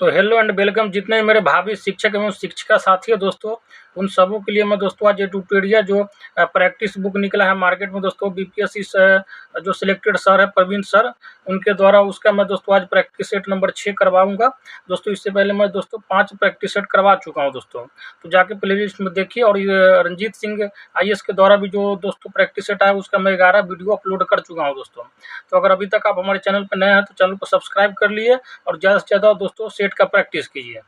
तो hello and welcome जितने मेरे भावी शिक्षक एवं शिक्षिका साथी है दोस्तों, उन सबों के लिए मैं दोस्तों आज ये ट्यूटोरियल जो प्रैक्टिस बुक निकला है मार्केट में दोस्तों बीपीएससी जो सिलेक्टेड सर है प्रवीण सर, उनके द्वारा उसका मैं दोस्तों आज प्रैक्टिस सेट नंबर 6 करवाऊंगा दोस्तों। इससे पहले मैं दोस्तों 5 प्रैक्टिस सेट करवा चुका हूं दोस्तों, तो जाके प्ले लिस्ट में देखिए। और ये रंजीत सिंह आईएएस के द्वारा भी जो दोस्तों प्रैक्टिस सेट आया उसका मैं 11 वीडियो अपलोड कर चुका हूँ दोस्तों। तो अगर अभी तक आप हमारे चैनल पर नए हैं तो चैनल को सब्सक्राइब कर लिए और ज़्यादा से ज़्यादा दोस्तों सेट का प्रैक्टिस कीजिए।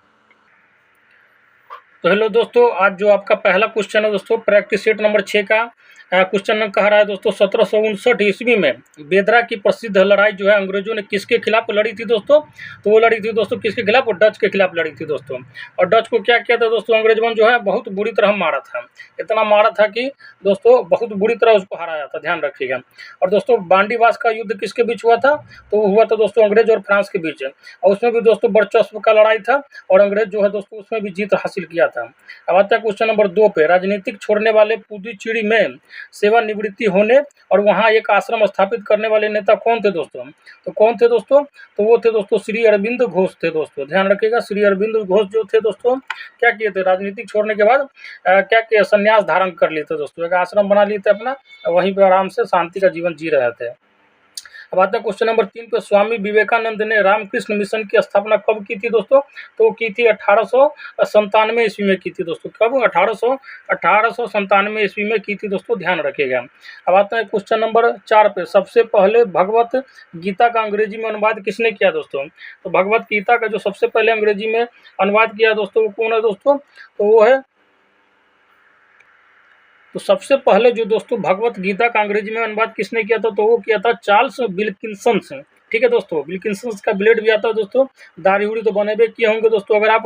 तो हेलो दोस्तों, आज जो आपका पहला क्वेश्चन है दोस्तों प्रैक्टिस सेट नंबर 6 का क्वेश्चन कह रहा है दोस्तों 1759 ईस्वी में बेदरा की प्रसिद्ध लड़ाई जो है अंग्रेजों ने किसके खिलाफ लड़ी थी दोस्तों। तो वो लड़ी थी दोस्तों किसके खिलाफ, और डच के खिलाफ लड़ी थी दोस्तों। और डच को क्या किया था दोस्तों, अंग्रेजों जो है बहुत बुरी तरह मारा था, इतना मारा था कि दोस्तों बहुत बुरी तरह उसको हराया था, ध्यान रखिएगा। और दोस्तों बांडीवास का युद्ध किसके बीच हुआ था, तो हुआ था दोस्तों अंग्रेज और फ्रांस के बीच, और उसमें भी दोस्तों वर्चस्व का लड़ाई था और अंग्रेज जो है दोस्तों उसमें भी जीत हासिल किया था। अब आता है क्वेश्चन नंबर 2 पे, राजनीतिक छोड़ने वाले पुदुचेरी में सेवानिवृत्ति होने और वहां एक आश्रम स्थापित करने वाले नेता कौन थे दोस्तों। तो कौन थे दोस्तों, तो वो थे दोस्तों श्री अरविंद घोष थे दोस्तों, ध्यान रखिएगा। श्री अरविंद घोष जो थे दोस्तों क्या किए थे, राजनीतिक छोड़ने के बाद क्या किया, संन्यास धारण कर लिए थे दोस्तों, एक आश्रम बना लिए थे अपना, वहीं पर आराम से शांति का जीवन जी रहे थे। अब आता है क्वेश्चन नंबर 3 पे, स्वामी विवेकानंद ने रामकृष्ण मिशन की स्थापना कब की थी दोस्तों, तो की थी 1897 ईस्वी में की थी दोस्तों। कब, 1897 ईस्वी में की थी दोस्तों, ध्यान रखिएगा। अब आता है क्वेश्चन नंबर 4 पे, सबसे पहले भगवत गीता का अंग्रेजी में अनुवाद किसने किया दोस्तों। तो भगवत गीता का जो सबसे पहले अंग्रेजी में अनुवाद किया दोस्तों वो कौन है दोस्तों, तो वो है, तो सबसे पहले जो दोस्तों भगवत गीता का अंग्रेजी में अनुवाद किसने किया था, तो वो किया था चार्ल्स विल्किंसन से। ठीक है दोस्तों, विल्किंसन का ब्लेड भी आता है दोस्तों, दाढ़ी उड़ी तो बने हुए किए होंगे दोस्तों, अगर आप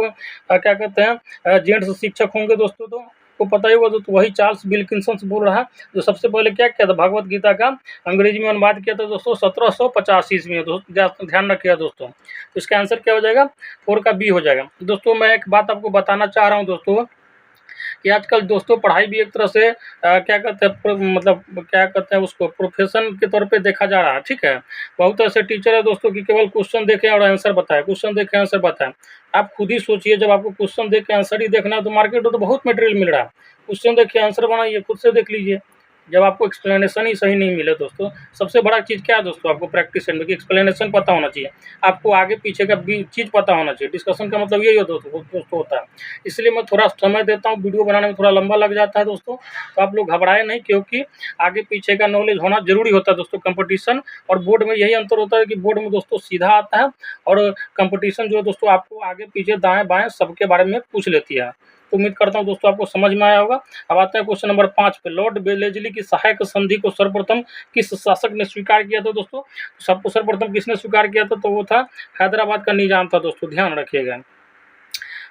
क्या कहते हैं जेंट्स शिक्षक होंगे दोस्तों तो को पता ही होगा दोस्तों, वही चार्ल्स विल्किंसन बोल रहा है जो सबसे पहले क्या किया था, भगवत गीता का अंग्रेजी में अनुवाद किया था दोस्तों 1785 ईस्वी में दोस्तों, ध्यान रखिएगा दोस्तों। तो इसका आंसर क्या हो जाएगा, 4 का बी हो जाएगा दोस्तों। मैं एक बात आपको बताना चाह रहा हूँ दोस्तों कि आजकल दोस्तों पढ़ाई भी एक तरह से क्या कहते हैं, मतलब क्या कहते हैं उसको, प्रोफेशन के तौर पे देखा जा रहा है। ठीक है, बहुत ऐसे टीचर है दोस्तों कि केवल क्वेश्चन देखें और आंसर बताएं, क्वेश्चन देखें आंसर बताएं। आप खुद ही सोचिए, जब आपको क्वेश्चन देख के आंसर ही देखना है तो मार्केट में तो बहुत मटेरियल मिल रहा है, क्वेश्चन देखिए आंसर बनाइए, खुद से देख लीजिए। जब आपको एक्सप्लेनेशन ही सही नहीं मिले दोस्तों, सबसे बड़ा चीज़ क्या है दोस्तों, आपको प्रैक्टिस करने की एक्सप्लेनेशन पता होना चाहिए, आपको आगे पीछे का भी चीज़ पता होना चाहिए। डिस्कशन का मतलब यही दोस्तों होता है। इसलिए मैं थोड़ा समय देता हूँ, वीडियो बनाने में थोड़ा लंबा लग जाता है दोस्तों, तो आप लोग घबराए नहीं, क्योंकि आगे पीछे का नॉलेज होना जरूरी होता है दोस्तों। कंपटीशन और बोर्ड में यही अंतर होता है कि बोर्ड में दोस्तों सीधा आता है और कंपटीशन जो है दोस्तों आपको आगे पीछे दाएँ बाएँ सबके बारे में पूछ लेती है। तो उम्मीद करता हूं दोस्तों आपको समझ में आया होगा। अब आते हैं क्वेश्चन नंबर 5 पे, लॉर्ड वेलेस्ली की सहायक संधि को सर्वप्रथम किस शासक ने स्वीकार किया था दोस्तों। सबको सर्वप्रथम किसने स्वीकार किया था, तो वो था हैदराबाद का निजाम था दोस्तों, ध्यान रखिएगा।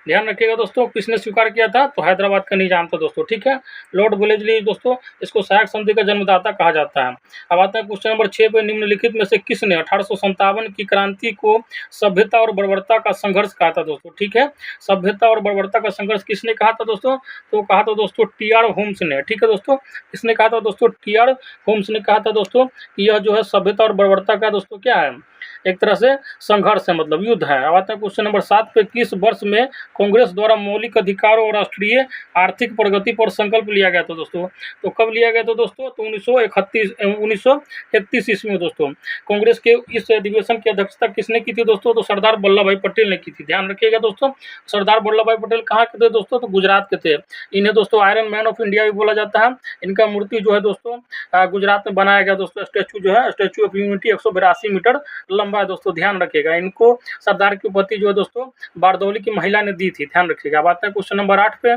ध्यान रखिएगा दोस्तों, किसने स्वीकार किया था, तो हैदराबाद का निजाम था दोस्तों। ठीक है, लॉर्ड वेलेस्ली दोस्तों, इसको सहायक संधि का जन्मदाता कहा जाता है। अब आता है क्वेश्चन नंबर 6 पे, निम्नलिखित में से किसने 1857 की क्रांति को सभ्यता और बर्बरता का संघर्ष कहा था दोस्तों। ठीक है, सभ्यता और बर्बरता का संघर्ष किसने कहा था दोस्तों, तो कहा था दोस्तों टी.आर. होम्स ने। ठीक है दोस्तों, किसने कहा था दोस्तों, टी.आर. होम्स ने कहा था दोस्तों कि यह जो है सभ्यता और बर्बरता का दोस्तों क्या है, एक तरह से संघर्ष है, मतलब युद्ध है। अब आता है क्वेश्चन नंबर 7 पे, किस वर्ष में कांग्रेस द्वारा मौलिक अधिकारों और राष्ट्रीय आर्थिक प्रगति पर संकल्प लिया गया था दोस्तों। तो कब लिया गया था दोस्तों, तो 1931 ईस्वी में दोस्तों। कांग्रेस के इस अधिवेशन की अध्यक्षता किसने की थी दोस्तों, तो सरदार वल्लभ भाई पटेल ने की थी, ध्यान रखिएगा दोस्तों। सरदार वल्लभ भाई पटेल कहाँ के थे दोस्तों, तो गुजरात के थे। इन्हें दोस्तों आयरन मैन ऑफ इंडिया भी बोला जाता है। इनका मूर्ति जो है दोस्तों गुजरात में बनाया गया दोस्तों, स्टैचू जो है, स्टैचू ऑफ यूनिटी 182 मीटर लंबा है दोस्तों, ध्यान रखिएगा। इनको सरदार की उपाधि जो है दोस्तों बारदौली की महिला ने दी थी, ध्यान रखिएगा। अब आता है क्वेश्चन नंबर 8 पे,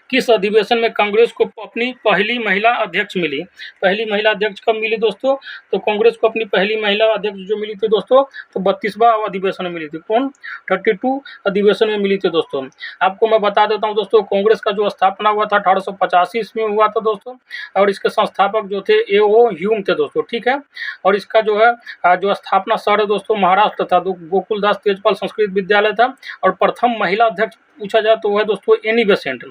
किस अधिवेशन में कांग्रेस को अपनी पहली महिला अध्यक्ष मिली। पहली महिला अध्यक्ष कब मिली दोस्तों, तो कांग्रेस को अपनी पहली महिला अध्यक्ष जो मिली थी दोस्तों, तो 32वां अधिवेशन में मिली थी। कौन, 32 अधिवेशन में मिली थी दोस्तों। आपको मैं बता देता हूं दोस्तों, कांग्रेस का जो स्थापना हुआ था 1885 ईस्वी में हुआ था दोस्तों, और इसके संस्थापक जो थे ए.ओ. ह्यूम थे दोस्तों। ठीक है, और इसका जो है जो स्थापना शहर है दोस्तों महाराष्ट्र था, गोकुलदास तेजपाल संस्कृत विद्यालय था। और प्रथम महिला अध्यक्ष पूछा जाए तो वह है दोस्तों एनी बेसेंट।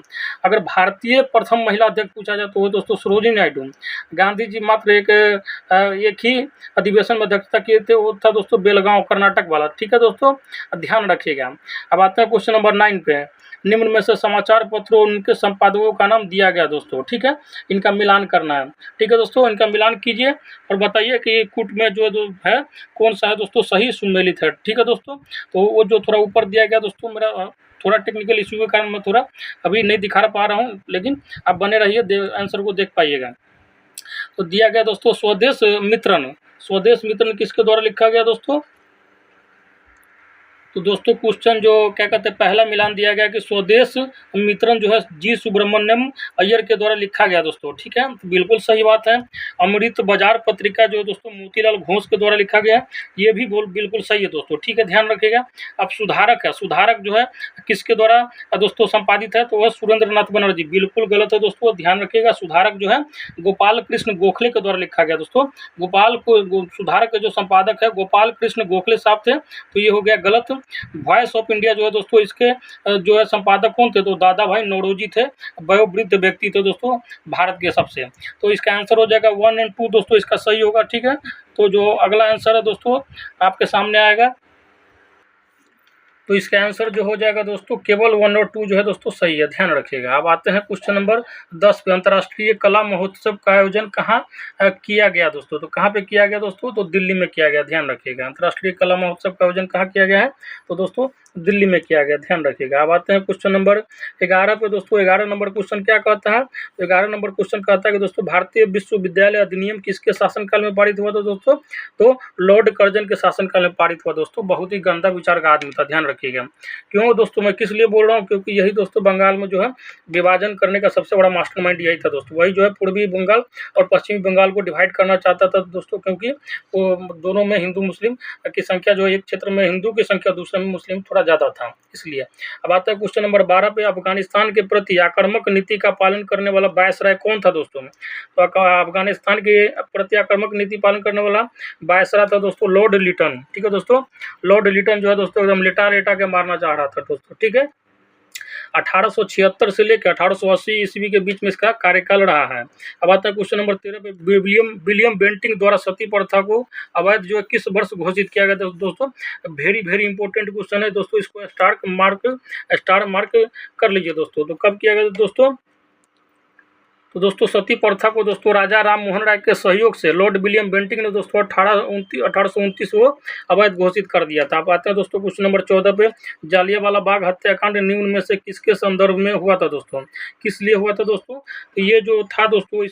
अगर भारतीय प्रथम महिला अध्यक्ष पूछा जाए तो वो दोस्तों सरोजिनी नायडू। गांधी जी मात्र एक ही अधिवेशन में अध्यक्षता किए थे, वो था दोस्तों बेलगांव कर्नाटक वाला। ठीक है दोस्तों, ध्यान रखिएगा। अब आते हैं क्वेश्चन नंबर 9 पे। निम्न में से समाचार पत्रों उनके संपादकों का नाम दिया गया दोस्तों। ठीक है, इनका मिलान करना है। ठीक है दोस्तों, इनका मिलान कीजिए और बताइए कि कूट में जो है कौन सा है दोस्तों सही सुमेलित है। ठीक है दोस्तों, तो वो जो थोड़ा ऊपर दिया गया दोस्तों, मेरा थोड़ा टेक्निकल इशू के कारण मैं थोड़ा अभी नहीं दिखा पा रहा हूँ, लेकिन आप बने रहिए, आंसर को देख पाइएगा। तो दिया गया दोस्तों स्वदेश मित्रन। स्वदेश मित्रन किसके द्वारा लिखा गया दोस्तों? तो दोस्तों क्वेश्चन जो क्या कहते हैं, पहला मिलान दिया गया कि स्वदेश मित्रन जो है जी सुब्रमण्यम अय्यर के द्वारा लिखा गया दोस्तों। ठीक है, तो बिल्कुल सही बात है। अमृत बाजार पत्रिका जो दोस्तों मोतीलाल घोष के द्वारा लिखा गया, ये भी बिल्कुल सही है दोस्तों। ठीक है, ध्यान रखिएगा। अब सुधारक है, सुधारक जो है किसके द्वारा दोस्तों संपादित है, तो वह सुरेंद्र नाथ बनर्जी। बिल्कुल गलत है दोस्तों, ध्यान रखिएगा। सुधारक जो है गोपाल कृष्ण गोखले के द्वारा लिखा गया दोस्तों। सुधारक के जो संपादक है गोपाल कृष्ण गोखले साहब थे, तो ये हो गया गलत। वॉइस ऑफ इंडिया जो है दोस्तों इसके जो है संपादक कौन थे, तो दादा भाई नौरोजी थे, वयोवृद्ध व्यक्ति थे दोस्तों भारत के सबसे। तो इसका आंसर हो जाएगा 1 और 2 दोस्तों, इसका सही होगा। ठीक है, तो जो अगला आंसर है दोस्तों आपके सामने आएगा, तो इसका आंसर जो हो जाएगा दोस्तों केवल 1 और 2 जो है दोस्तों सही है, ध्यान रखिएगा। अब आते हैं क्वेश्चन नंबर 10 पे। अंतर्राष्ट्रीय कला महोत्सव का आयोजन कहाँ किया गया दोस्तों? तो कहाँ पे किया गया दोस्तों? तो दिल्ली में किया गया, ध्यान रखिएगा। अंतर्राष्ट्रीय कला महोत्सव का आयोजन कहाँ किया गया है? तो दोस्तों दिल्ली में किया गया, ध्यान रखिएगा। अब आते हैं क्वेश्चन नंबर 11 पे दोस्तों। 11 नंबर क्वेश्चन क्या कहता है? तो 11 नंबर क्वेश्चन कहता है कि दोस्तों भारतीय विश्वविद्यालय अधिनियम किसके शासनकाल में पारित हुआ था दोस्तों? तो लॉर्ड कर्जन के शासनकाल में पारित हुआ दोस्तों। बहुत ही गंदा विचार का आदमी था, ध्यान रखिएगा। क्यों दोस्तों, मैं किस लिए बोल रहा हूँ? क्योंकि यही दोस्तों बंगाल में जो है विभाजन करने का सबसे बड़ा मास्टरमाइंड यही था दोस्तों। वही जो है पूर्वी बंगाल और पश्चिमी बंगाल को डिवाइड करना चाहता था दोस्तों, क्योंकि वो दोनों में हिंदू मुस्लिम की संख्या जो है, एक क्षेत्र में हिंदू की संख्या दूसरे में मुस्लिम थोड़ा ज़्यादा था, इसलिए। अब आता है क्वेश्चन नंबर 12 पे। अफगानिस्तान के प्रति आक्रामक नीति का पालन करने वाला वायसराय कौन था दोस्तों? तो अफगानिस्तान के प्रति आक्रामक नीति पालन करने वाला वायसराय था दोस्तों लॉर्ड लिटन। ठीक है दोस्तों, लॉर्ड लिटन जो है दोस्तों एकदम लेटा लेटा के मारना चाह रहा था दोस्तों। ठीक है, 1876 से लेकर 1880 ईस्वी के बीच में इसका कार्यकाल रहा है। अब आता है क्वेश्चन नंबर 13 पे। विलियम बेंटिंग द्वारा सती प्रथा को अवैध जो है किस वर्ष घोषित किया गया था दोस्तों? वेरी वेरी इंपॉर्टेंट क्वेश्चन है दोस्तों, इसको स्टार मार्क कर लीजिए दोस्तों। तो कब किया गया दोस्तों? तो दोस्तों सती प्रथा को दोस्तों राजा राम मोहन राय के सहयोग से लॉर्ड विलियम बेंटिंग ने दोस्तों 1829 को अवैध घोषित कर दिया था। आप आते हैं दोस्तों क्वेश्चन नंबर 14 पे। जालियांवाला बाग हत्याकांड निम्न में से किसके संदर्भ में हुआ था दोस्तों? किस लिए हुआ था दोस्तों? तो ये जो था दोस्तों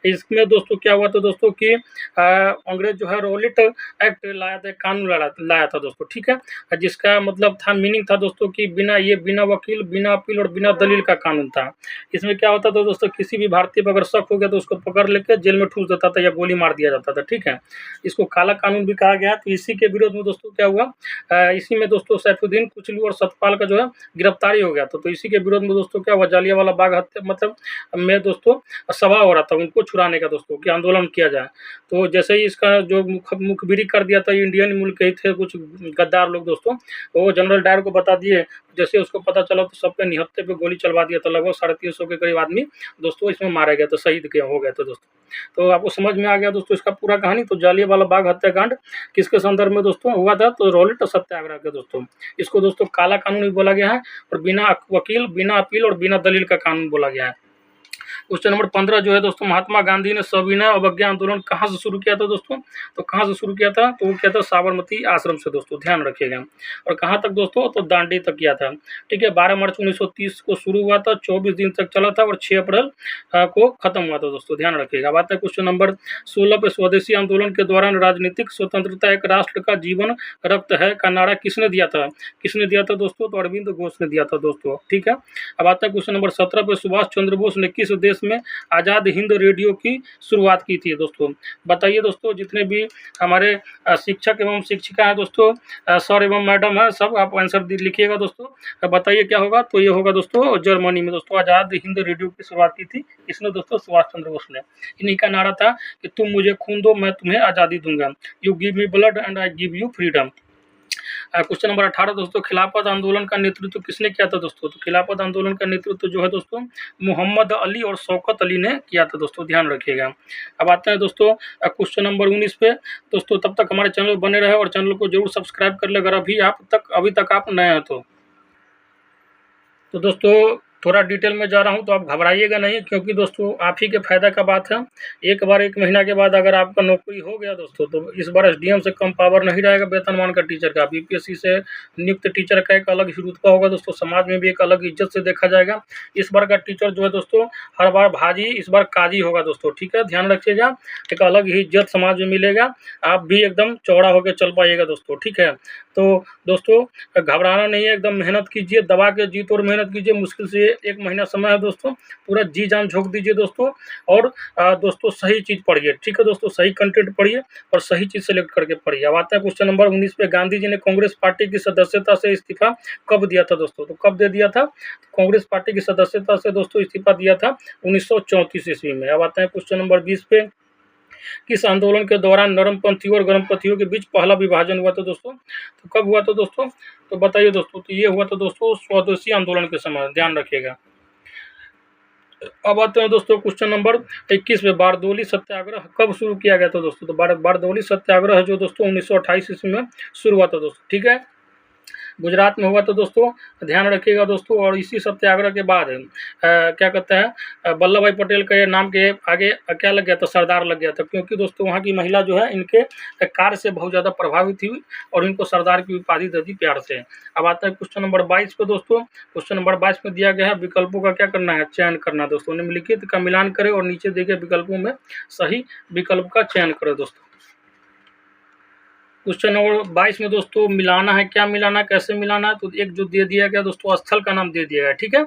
इसमें दोस्तों क्या हुआ था दोस्तों कि अंग्रेज जो है रॉलेट एक्ट लाया था, कानून लाया था दोस्तों। ठीक है, जिसका मतलब था, मीनिंग था दोस्तों कि बिना वकील, बिना अपील और बिना दलील का कानून था। इसमें क्या होता था दोस्तों, किसी भी भारतीय पर अगर शक हो गया तो उसको पकड़ लेकर जेल में ठूस देता था या गोली मार दिया जाता था। ठीक है, इसको काला कानून भी कहा गया। तो इसी के विरोध में दोस्तों क्या हुआ, इसी में दोस्तों सैफुद्दीन कुचलू और सतपाल का जो है गिरफ्तारी हो गया था। तो इसी के विरोध में दोस्तों क्या हुआ, जालियांवाला बाग हत्या मतलब में दोस्तों सभा हो रहा था उनको छुड़ाने का दोस्तों, कि आंदोलन किया जाए। तो जैसे ही इसका जो मुखबिरी कर दिया था, इंडियन मुल्क के थे कुछ गद्दार लोग दोस्तों, वो जनरल डायर को बता दिए। जैसे उसको पता चला तो सब पे निहत्थे पे गोली चलवा दिया था। लगभग 350 के करीब आदमी दोस्तों इसमें मारे गए थे, शहीद के हो गए थे दोस्तों। तो आपको समझ में आ गया दोस्तों इसका पूरा कहानी। तो जालियांवाला बाग हत्याकांड किसके संदर्भ में दोस्तों हुआ था? तो रॉलेट सत्याग्रह के दोस्तों। इसको दोस्तों काला कानून भी बोला गया है, और बिना वकील, बिना अपील और बिना दलील का कानून बोला गया है। क्वेश्चन नंबर 15 जो है दोस्तों, महात्मा गांधी ने सविनय अवज्ञा आंदोलन कहाँ से शुरू किया था दोस्तों? तो कहाँ से शुरू किया था? तो वो किया था साबरमती आश्रम से दोस्तों, ध्यान रखिएगा। और कहाँ तक दोस्तों? तो दांडी तक किया था। ठीक है, 12 मार्च 1930 को शुरू हुआ था, 24 दिन तक चला था और 6 अप्रैल को खत्म हुआ था दोस्तों, ध्यान रखिएगा। बात है क्वेश्चन नंबर 16 पे। स्वदेशी आंदोलन के दौरान राजनीतिक स्वतंत्रता एक राष्ट्र का जीवन रक्त है का नारा किसने दिया था? किसने दिया था दोस्तों? तो अरविंद घोष ने दिया था दोस्तों। ठीक है, अब आता है क्वेश्चन नंबर 17 पे। सुभाष चंद्र बोस ने किस देश में आज़ाद हिंद रेडियो की शुरुआत की थी दोस्तों? बताइए दोस्तों, जितने भी हमारे शिक्षक एवं शिक्षिका हैं दोस्तों, सर एवं मैडम है, सब आप आंसर लिखिएगा दोस्तों। बताइए क्या होगा? तो ये होगा दोस्तों जर्मनी में दोस्तों आज़ाद हिंद रेडियो की शुरुआत की थी। इसने दोस्तों सुभाष चंद्र बोस ने। इन्हीं का नारा था कि तुम मुझे खून दो, मैं तुम्हें आज़ादी दूंगा। You give me blood and I give you freedom. Question number 18 दोस्तों, खिलाफत आंदोलन का नेतृत्व किसने किया था दोस्तों? तो खिलाफत आंदोलन का नेतृत्व जो है दोस्तों मोहम्मद अली और शौकत अली ने किया था दोस्तों, ध्यान रखिएगा। अब आते हैं दोस्तों क्वेश्चन नंबर 19 पे दोस्तों। तब तक हमारे चैनल बने रहे और चैनल को जरूर सब्सक्राइब कर ले अगर अभी तक आप नए हैं तो दोस्तों थोड़ा डिटेल में जा रहा हूं तो आप घबराइएगा नहीं, क्योंकि दोस्तों आप ही के फायदा का बात है। एक महीना के बाद अगर आपका नौकरी हो गया दोस्तों, तो इस बार एसडीएम से कम पावर नहीं रहेगा वेतनमान का टीचर का। बीपीएससी से नियुक्त टीचर का एक अलग ही रुतबा होगा दोस्तों, समाज में भी एक अलग इज्जत से देखा जाएगा। इस बार का टीचर जो है दोस्तों हर बार भाजी, इस बार काजी होगा दोस्तों, ठीक है, ध्यान रखिएगा। एक अलग ही इज्जत समाज में मिलेगा, आप भी एकदम चौड़ा होकर चल पाइएगा दोस्तों, ठीक है। तो दोस्तों घबराना नहीं है, एकदम मेहनत कीजिए, दबा के जीत और मेहनत कीजिए। मुश्किल से 1 महीना समय है दोस्तों, पूरा जी जान झोंक दीजिए दोस्तों। और दोस्तों सही चीज़ पढ़िए, ठीक है दोस्तों, सही कंटेंट पढ़िए और सही चीज़ सेलेक्ट करके पढ़िए। अब आता है क्वेश्चन नंबर 19 पे, गांधी जी ने कांग्रेस पार्टी की सदस्यता से इस्तीफा कब दिया था दोस्तों? तो कब दे दिया था? कांग्रेस पार्टी की सदस्यता से दोस्तों इस्तीफा दिया था 1934 ईस्वी में। अब आता है क्वेश्चन नंबर 20 पे, किस आंदोलन के दौरान नरमपंथियों और गर्मपंथियों के बीच पहला विभाजन हुआ था दोस्तों? तो कब हुआ था दोस्तों? तो बताइए दोस्तों। तो ये हुआ था दोस्तों स्वदेशी आंदोलन के समय, ध्यान रखिएगा। अब आते हैं दोस्तों क्वेश्चन नंबर 21 पे, बारदौली सत्याग्रह कब शुरू किया गया था दोस्तों? तो बारदौली सत्याग्रह जो दोस्तों 1928 ईस्वी में शुरू हुआ था दोस्तों, ठीक है, गुजरात में हुआ था दोस्तों, ध्यान रखिएगा दोस्तों। और इसी सत्याग्रह के बाद क्या कहते हैं, वल्लभ भाई पटेल के नाम के आगे क्या लग गया था? सरदार लग गया था, क्योंकि दोस्तों वहाँ की महिला जो है इनके कार्य से बहुत ज़्यादा प्रभावित हुई और इनको सरदार की उपाधि दे दी प्यार से। अब आता है क्वेश्चन नंबर 22 पे दोस्तों। क्वेश्चन नंबर 22 में दिया गया है विकल्पों का क्या करना है? चयन करना दोस्तों। निम्नलिखित का मिलान करें और नीचे दिए गए विकल्पों में सही विकल्प का चयन करें दोस्तों। क्वेश्चन नंबर 22 में दोस्तों मिलाना है, क्या मिलाना है, कैसे मिलाना है? तो एक जो दे दिया गया दोस्तों स्थल का नाम दे दिया गया, ठीक है,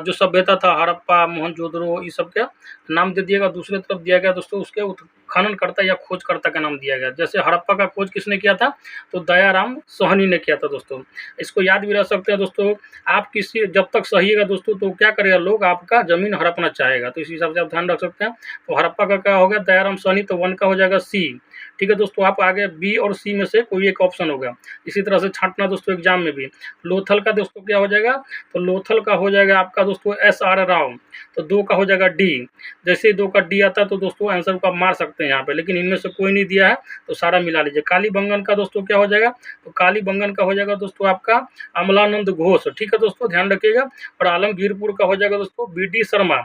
जो सभ्यता था हड़प्पा, मोहनजोदड़ो, ये सब का नाम दे दिया गया। दूसरे तरफ दिया गया दोस्तों उसके उत्खननकर्ता या खोजकर्ता का नाम दिया गया। जैसे हड़प्पा का खोज किसने किया था? तो दयाराम सोहनी ने किया था दोस्तों। इसको याद भी रख सकते हैं दोस्तों। आप किसी जब तक सहिएगा दोस्तों तो क्या करेगा, लोग आपका जमीन हड़पना चाहेगा, तो इस हिसाब से आप ध्यान रख सकते हैं। तो हड़प्पा का क्या हो गया? दयाराम सोहनी, तो 1 का हो जाएगा सी, ठीक है दोस्तों। आप आगे बी और सी में से कोई एक ऑप्शन होगा। इसी तरह से छांटना दोस्तों एग्जाम में भी। लोथल का दोस्तों क्या हो जाएगा? तो लोथल का हो जाएगा आपका दोस्तों SR राव, तो 2 का हो जाएगा डी। जैसे ही 2 का डी आता है तो दोस्तों आंसर को आप मार सकते हैं यहाँ पे, लेकिन इनमें से कोई नहीं दिया है तो सारा मिला लीजिए। कालीबंगन का दोस्तों क्या हो जाएगा? तो कालीबंगन का हो जाएगा दोस्तों आपका अमलानंद घोष, ठीक है दोस्तों, ध्यान रखिएगा। और आलमगीरपुर का हो जाएगा दोस्तों BD शर्मा,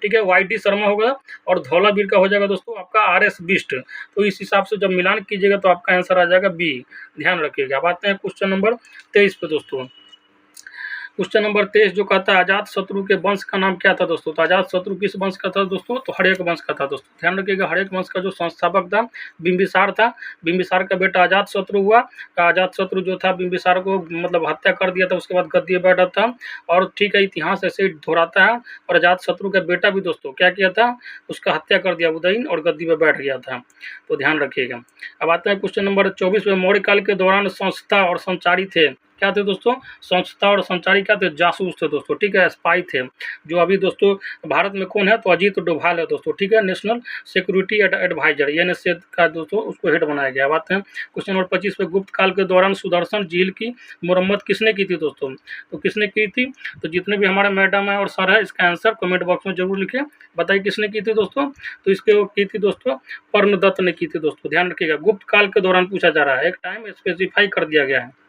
ठीक है, YD शर्मा होगा। और धौलावीर का हो जाएगा दोस्तों आपका RS बिष्ट। तो इस हिसाब से जब मिलान कीजिएगा तो आपका आंसर आ जाएगा बी, ध्यान रखिएगा। अब आते हैं क्वेश्चन नंबर 23 पे दोस्तों। क्वेश्चन नंबर 23 जो कहता है अजात शत्रु के वंश का नाम क्या था दोस्तों? तो अजात शत्रु किस वंश का था दोस्तों? तो हड़ेक वंश का था दोस्तों, ध्यान रखिएगा। हड़ेक वंश का जो संस्थापक था बिंबिसार था। बिंबिसार का बेटा अजात शत्रु हुआ। अजात शत्रु जो था बिंबिसार को मतलब हत्या कर दिया था, उसके बाद गद्दी पे बैठा था। और ठीक है, इतिहास ऐसे ही दोहराता है। और अजात शत्रु का बेटा भी दोस्तों क्या किया था? उसका हत्या कर दिया उदयन और गद्दी पे बैठ गया था, तो ध्यान रखिएगा। अब आते हैं क्वेश्चन नंबर 24 में, मौर्य काल के दौरान संस्था और संचारी थे, क्या थे दोस्तों? संस्था और संचारी क्या थे? जासूस थे दोस्तों, ठीक है, स्पाई थे। जो अभी दोस्तों भारत में कौन है? तो अजीत डोभाल है दोस्तों, ठीक है, नेशनल सिक्योरिटी एडवाइजर NSA का दोस्तों उसको हेड बनाया गया। बात है क्वेश्चन नंबर 25 पे, गुप्त काल के दौरान सुदर्शन झील की मुरम्मत किसने की थी दोस्तों? तो किसने की थी? तो जितने भी हमारे मैडम है और सर है इसका आंसर कमेंट बॉक्स में जरूर लिखें, बताइए किसने की थी दोस्तों? तो इसके की थी दोस्तों पर्णदत्त ने की थी दोस्तों, ध्यान रखिएगा। गुप्त काल के दौरान पूछा जा रहा है, एक टाइम स्पेसिफाई कर दिया गया है।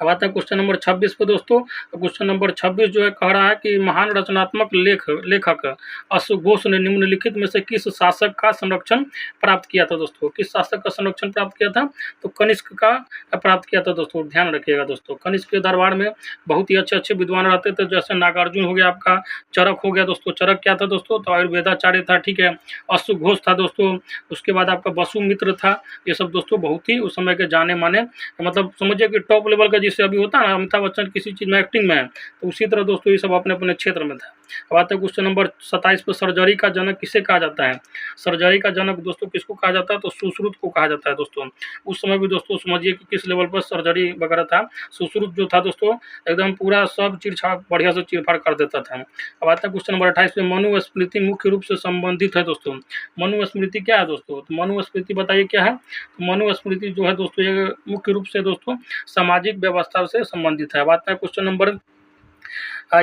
अब आता है क्वेश्चन नंबर 26 पे दोस्तों। क्वेश्चन नंबर 26 जो है कह रहा है कि महान रचनात्मक लेखक अश्वघोष ने निम्नलिखित में से किस शासक का संरक्षण प्राप्त किया था दोस्तों? किस शासक का संरक्षण प्राप्त किया था? तो कनिष्क का प्राप्त किया था दोस्तों, ध्यान रखिएगा दोस्तों। कनिष्क के दरबार में बहुत ही अच्छे अच्छे विद्वान रहते थे, जैसे नागार्जुन हो गया, आपका चरक हो गया दोस्तों। चरक क्या था दोस्तों? तो आयुर्वेदाचार्य था, ठीक है। अश्वघोष था दोस्तों, उसके बाद आपका वसुमित्र था। ये सब दोस्तों बहुत ही उस समय के जाने माने, मतलब समझिए कि टॉप लेवल का जिससे अभी होता है ना अमिताभ बच्चन किसी चीज़ में एक्टिंग में है, तो उसी तरह दोस्तों ये सब अपने अपने क्षेत्र में था। अब आते हैं क्वेश्चन नंबर 27 पे, सर्जरी का जनक किसे कहा जाता है? सर्जरी का जनक दोस्तों किसको कहा जाता है? तो सुश्रुत को कहा जाता है दोस्तों। उस समय भी दोस्तों समझिए कि किस लेवल पर सर्जरी वगैरह था। सुश्रुत जो था दोस्तों एकदम पूरा सब चीर-छाड़ बढ़िया से चीर-फाड़ कर देता था। अब आता है क्वेश्चन नंबर 28 पे, मनुस्मृति मुख्य रूप से संबंधित है दोस्तों। मनुस्मृति क्या है दोस्तों? तो मनुस्मृति बताइए क्या है? तो मनुस्मृति जो है दोस्तों ये मुख्य रूप से दोस्तों सामाजिक व्यवस्था से संबंधित है। अब आता है क्वेश्चन नंबर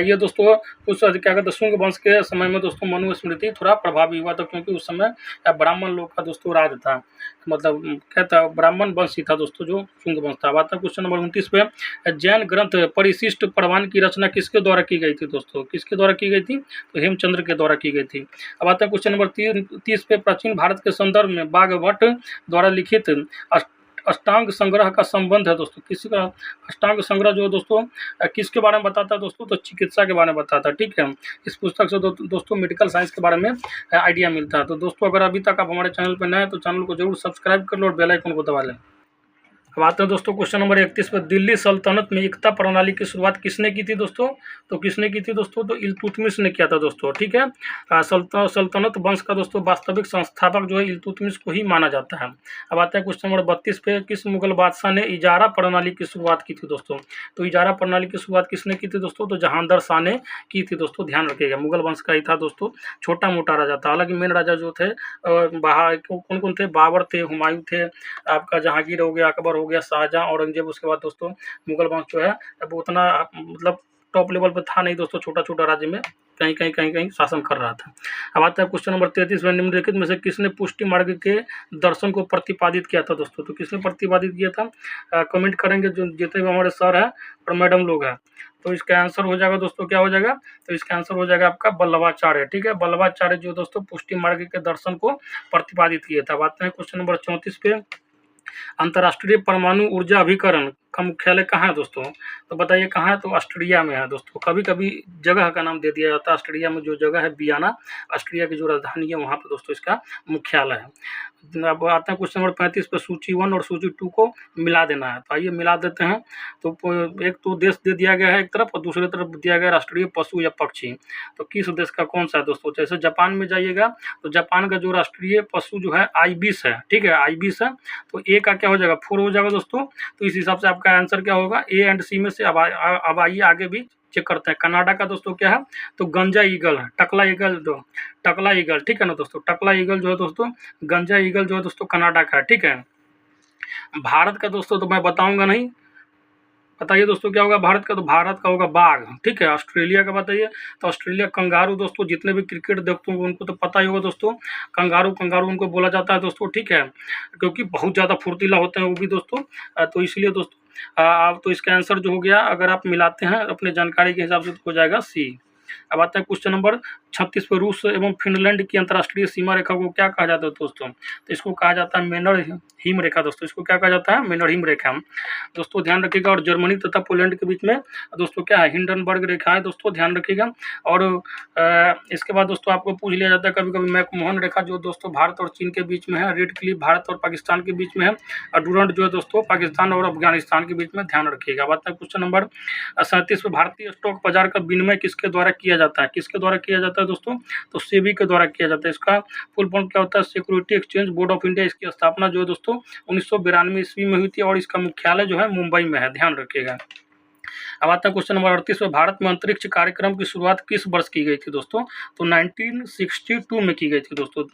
ये दोस्तों उस क्या कहते हैं शुंग वंश के समय में दोस्तों मनुस्मृति थोड़ा प्रभावी हुआ था, क्योंकि उस समय ब्राह्मण लोग का दोस्तों राज था, मतलब क्या था, ब्राह्मण वंश ही था दोस्तों जो शुंग वंश था। बात है क्वेश्चन नंबर 29 पे, जैन ग्रंथ परिशिष्ट परवान की रचना किसके द्वारा की गई थी दोस्तों? किसके द्वारा की गई थी? तो हेमचंद्र के द्वारा की गई थी। अब आता है क्वेश्चन नंबर 30 पे, प्राचीन भारत के संदर्भ में बागभट्ट द्वारा लिखित अष्टांग संग्रह का संबंध है दोस्तों। किसका अष्टांग संग्रह जो है दोस्तों किसके बारे में बताता है दोस्तों? तो चिकित्सा के बारे में बताता है, ठीक है। इस पुस्तक से दोस्तों मेडिकल साइंस के बारे में आइडिया मिलता है। तो दोस्तों अगर अभी तक आप हमारे चैनल पर नए हैं तो चैनल को जरूर सब्सक्राइब कर लो और बेल आइकन को दबा लें। अब आते हैं दोस्तों क्वेश्चन नंबर 31 पर, दिल्ली सल्तनत में एकता प्रणाली की शुरुआत किसने की थी दोस्तों? तो किसने की थी दोस्तों? तो इल्तुतमिश ने किया था दोस्तों, ठीक है। सल्तनत वंश का दोस्तों वास्तविक संस्थापक जो है इल्तुतमिश को ही माना जाता है। अब आता है क्वेश्चन नंबर 32 पे, किस मुगल बादशाह ने इजारा प्रणाली की शुरुआत की थी दोस्तों? तो इजारा प्रणाली की शुरुआत किसने की थी दोस्तों? तो जहांगीर शाह ने की थी दोस्तों, ध्यान रखिएगा। मुगल वंश का ही था दोस्तों, छोटा मोटा राजा था। हालांकि मेन राजा जो थे कौन कौन थे? बाबर थे, हुमायूं थे, आपका जहांगीर हो गया, अकबर हो गया, शाहजहां, औरंगजेब। उसके बाद दोस्तों मुगल वंश जो है अब उतना मतलब टॉप लेवल पे था नहीं दोस्तों, छोटा छोटा राज्य में कहीं शासन कर रहा था। अब आता है क्वेश्चन नंबर 33 में, निम्नलिखित में से किसने पुष्टि मार्ग के दर्शन को प्रतिपादित किया था दोस्तों? तो किसने प्रतिपादित किया था? कमेंट करेंगे जो जितने भी हमारे सर हैं और मैडम लोग हैं। तो इसका आंसर हो जाएगा दोस्तों, क्या हो जाएगा? तो इसका आंसर हो जाएगा आपका वल्लभाचार्य, ठीक है। वल्लभाचार्य जो दोस्तों पुष्टि मार्ग के दर्शन को प्रतिपादित किया था। बात है क्वेश्चन नंबर 34 पे, अंतर्राष्ट्रीय परमाणु ऊर्जा अभिकरण का मुख्यालय कहाँ है दोस्तों? तो बताइए कहाँ है? तो ऑस्ट्रेलिया में है दोस्तों। कभी कभी जगह का नाम दे दिया जाता है। ऑस्ट्रेलिया में जो जगह है वियना, ऑस्ट्रेलिया की जो राजधानी है वहाँ पे दोस्तों इसका मुख्यालय है। अब आते हैं क्वेश्चन नंबर 35 पे, सूची 1 और सूची 2 को मिला देना है। तो आइए मिला देते हैं। तो एक तो देश दे दिया गया है एक तरफ और दूसरी तरफ दिया गया राष्ट्रीय पशु या पक्षी। तो किस देश का कौन सा है दोस्तों? जैसे जापान में जाइएगा तो जापान का जो राष्ट्रीय पशु जो है आइबिस है, ठीक है, आइबिस है। तो ए का क्या हो जाएगा? 4 हो जाएगा दोस्तों। तो इस हिसाब से आपका आंसर क्या होगा? ए एंड सी में से। अब आइए आगे भी चेक करते हैं। कनाडा का दोस्तों क्या है? तो गंजा ईगल है, टकला ईगल, जो टकला ईगल, ठीक है ना दोस्तों। टकला ईगल जो है दोस्तों, गंजा ईगल जो है दोस्तों कनाडा का है, ठीक है। भारत का दोस्तों तो मैं बताऊंगा नहीं, बताइए दोस्तों क्या होगा भारत का? तो भारत का होगा बाघ, ठीक है। ऑस्ट्रेलिया का बताइए, तो ऑस्ट्रेलिया कंगारू दोस्तों। जितने भी क्रिकेट देखते होंगे उनको तो पता ही होगा दोस्तों, कंगारू उनको बोला जाता है दोस्तों, ठीक है, क्योंकि बहुत ज़्यादा फुर्तीला होते हैं वो भी दोस्तों। तो इसलिए दोस्तों तो इसका आंसर जो हो गया, अगर आप मिलाते हैं अपने जानकारी के हिसाब से, तो हो जाएगा सी। अब आता है क्वेश्चन नंबर 36 पे, रूस एवं फिनलैंड की अंतर्राष्ट्रीय सीमा रेखा को क्या कहा जाता है दोस्तों? तो इसको कहा जाता है मेनर हिम रेखा दोस्तों। इसको क्या कहा जाता है? मेनर हिम रेखा दोस्तों, ध्यान रखिएगा। और जर्मनी तथा पोलैंड के बीच में दोस्तों क्या है? हिंडनबर्ग रेखा है दोस्तों, ध्यान रखिएगा। और इसके बाद दोस्तों आपको पूछ लिया जाता है कभी कभी मैकमोहन रेखा जो दोस्तों भारत और चीन के बीच में है, रेड क्लिफ भारत और पाकिस्तान के बीच में है, और डूरंट जो है दोस्तों पाकिस्तान और अफगानिस्तान के बीच में, ध्यान रखिएगा। बात है क्वेश्चन नंबर 37 पे, भारतीय स्टॉक बाजार का विनिमय किसके द्वारा किया जाता है? किसके द्वारा किया जाता है दोस्तों? तो सेबी के द्वारा किया जाता है। इसका फुल फॉर्म क्या होता है? Security exchange board of India. इसकी स्थापना जो है दोस्तों 1992 ईस्वी में हुई थी और इसका मुख्यालय जो है मुंबई में है, ध्यान रखिएगा। अब आता है क्वेश्चन नंबर 38 में, भारत में अंतरिक्ष कार्यक्रम की शुरुआत किस वर्ष की गई थी दोस्तों? तो 1962 में की गई थी दोस्तों।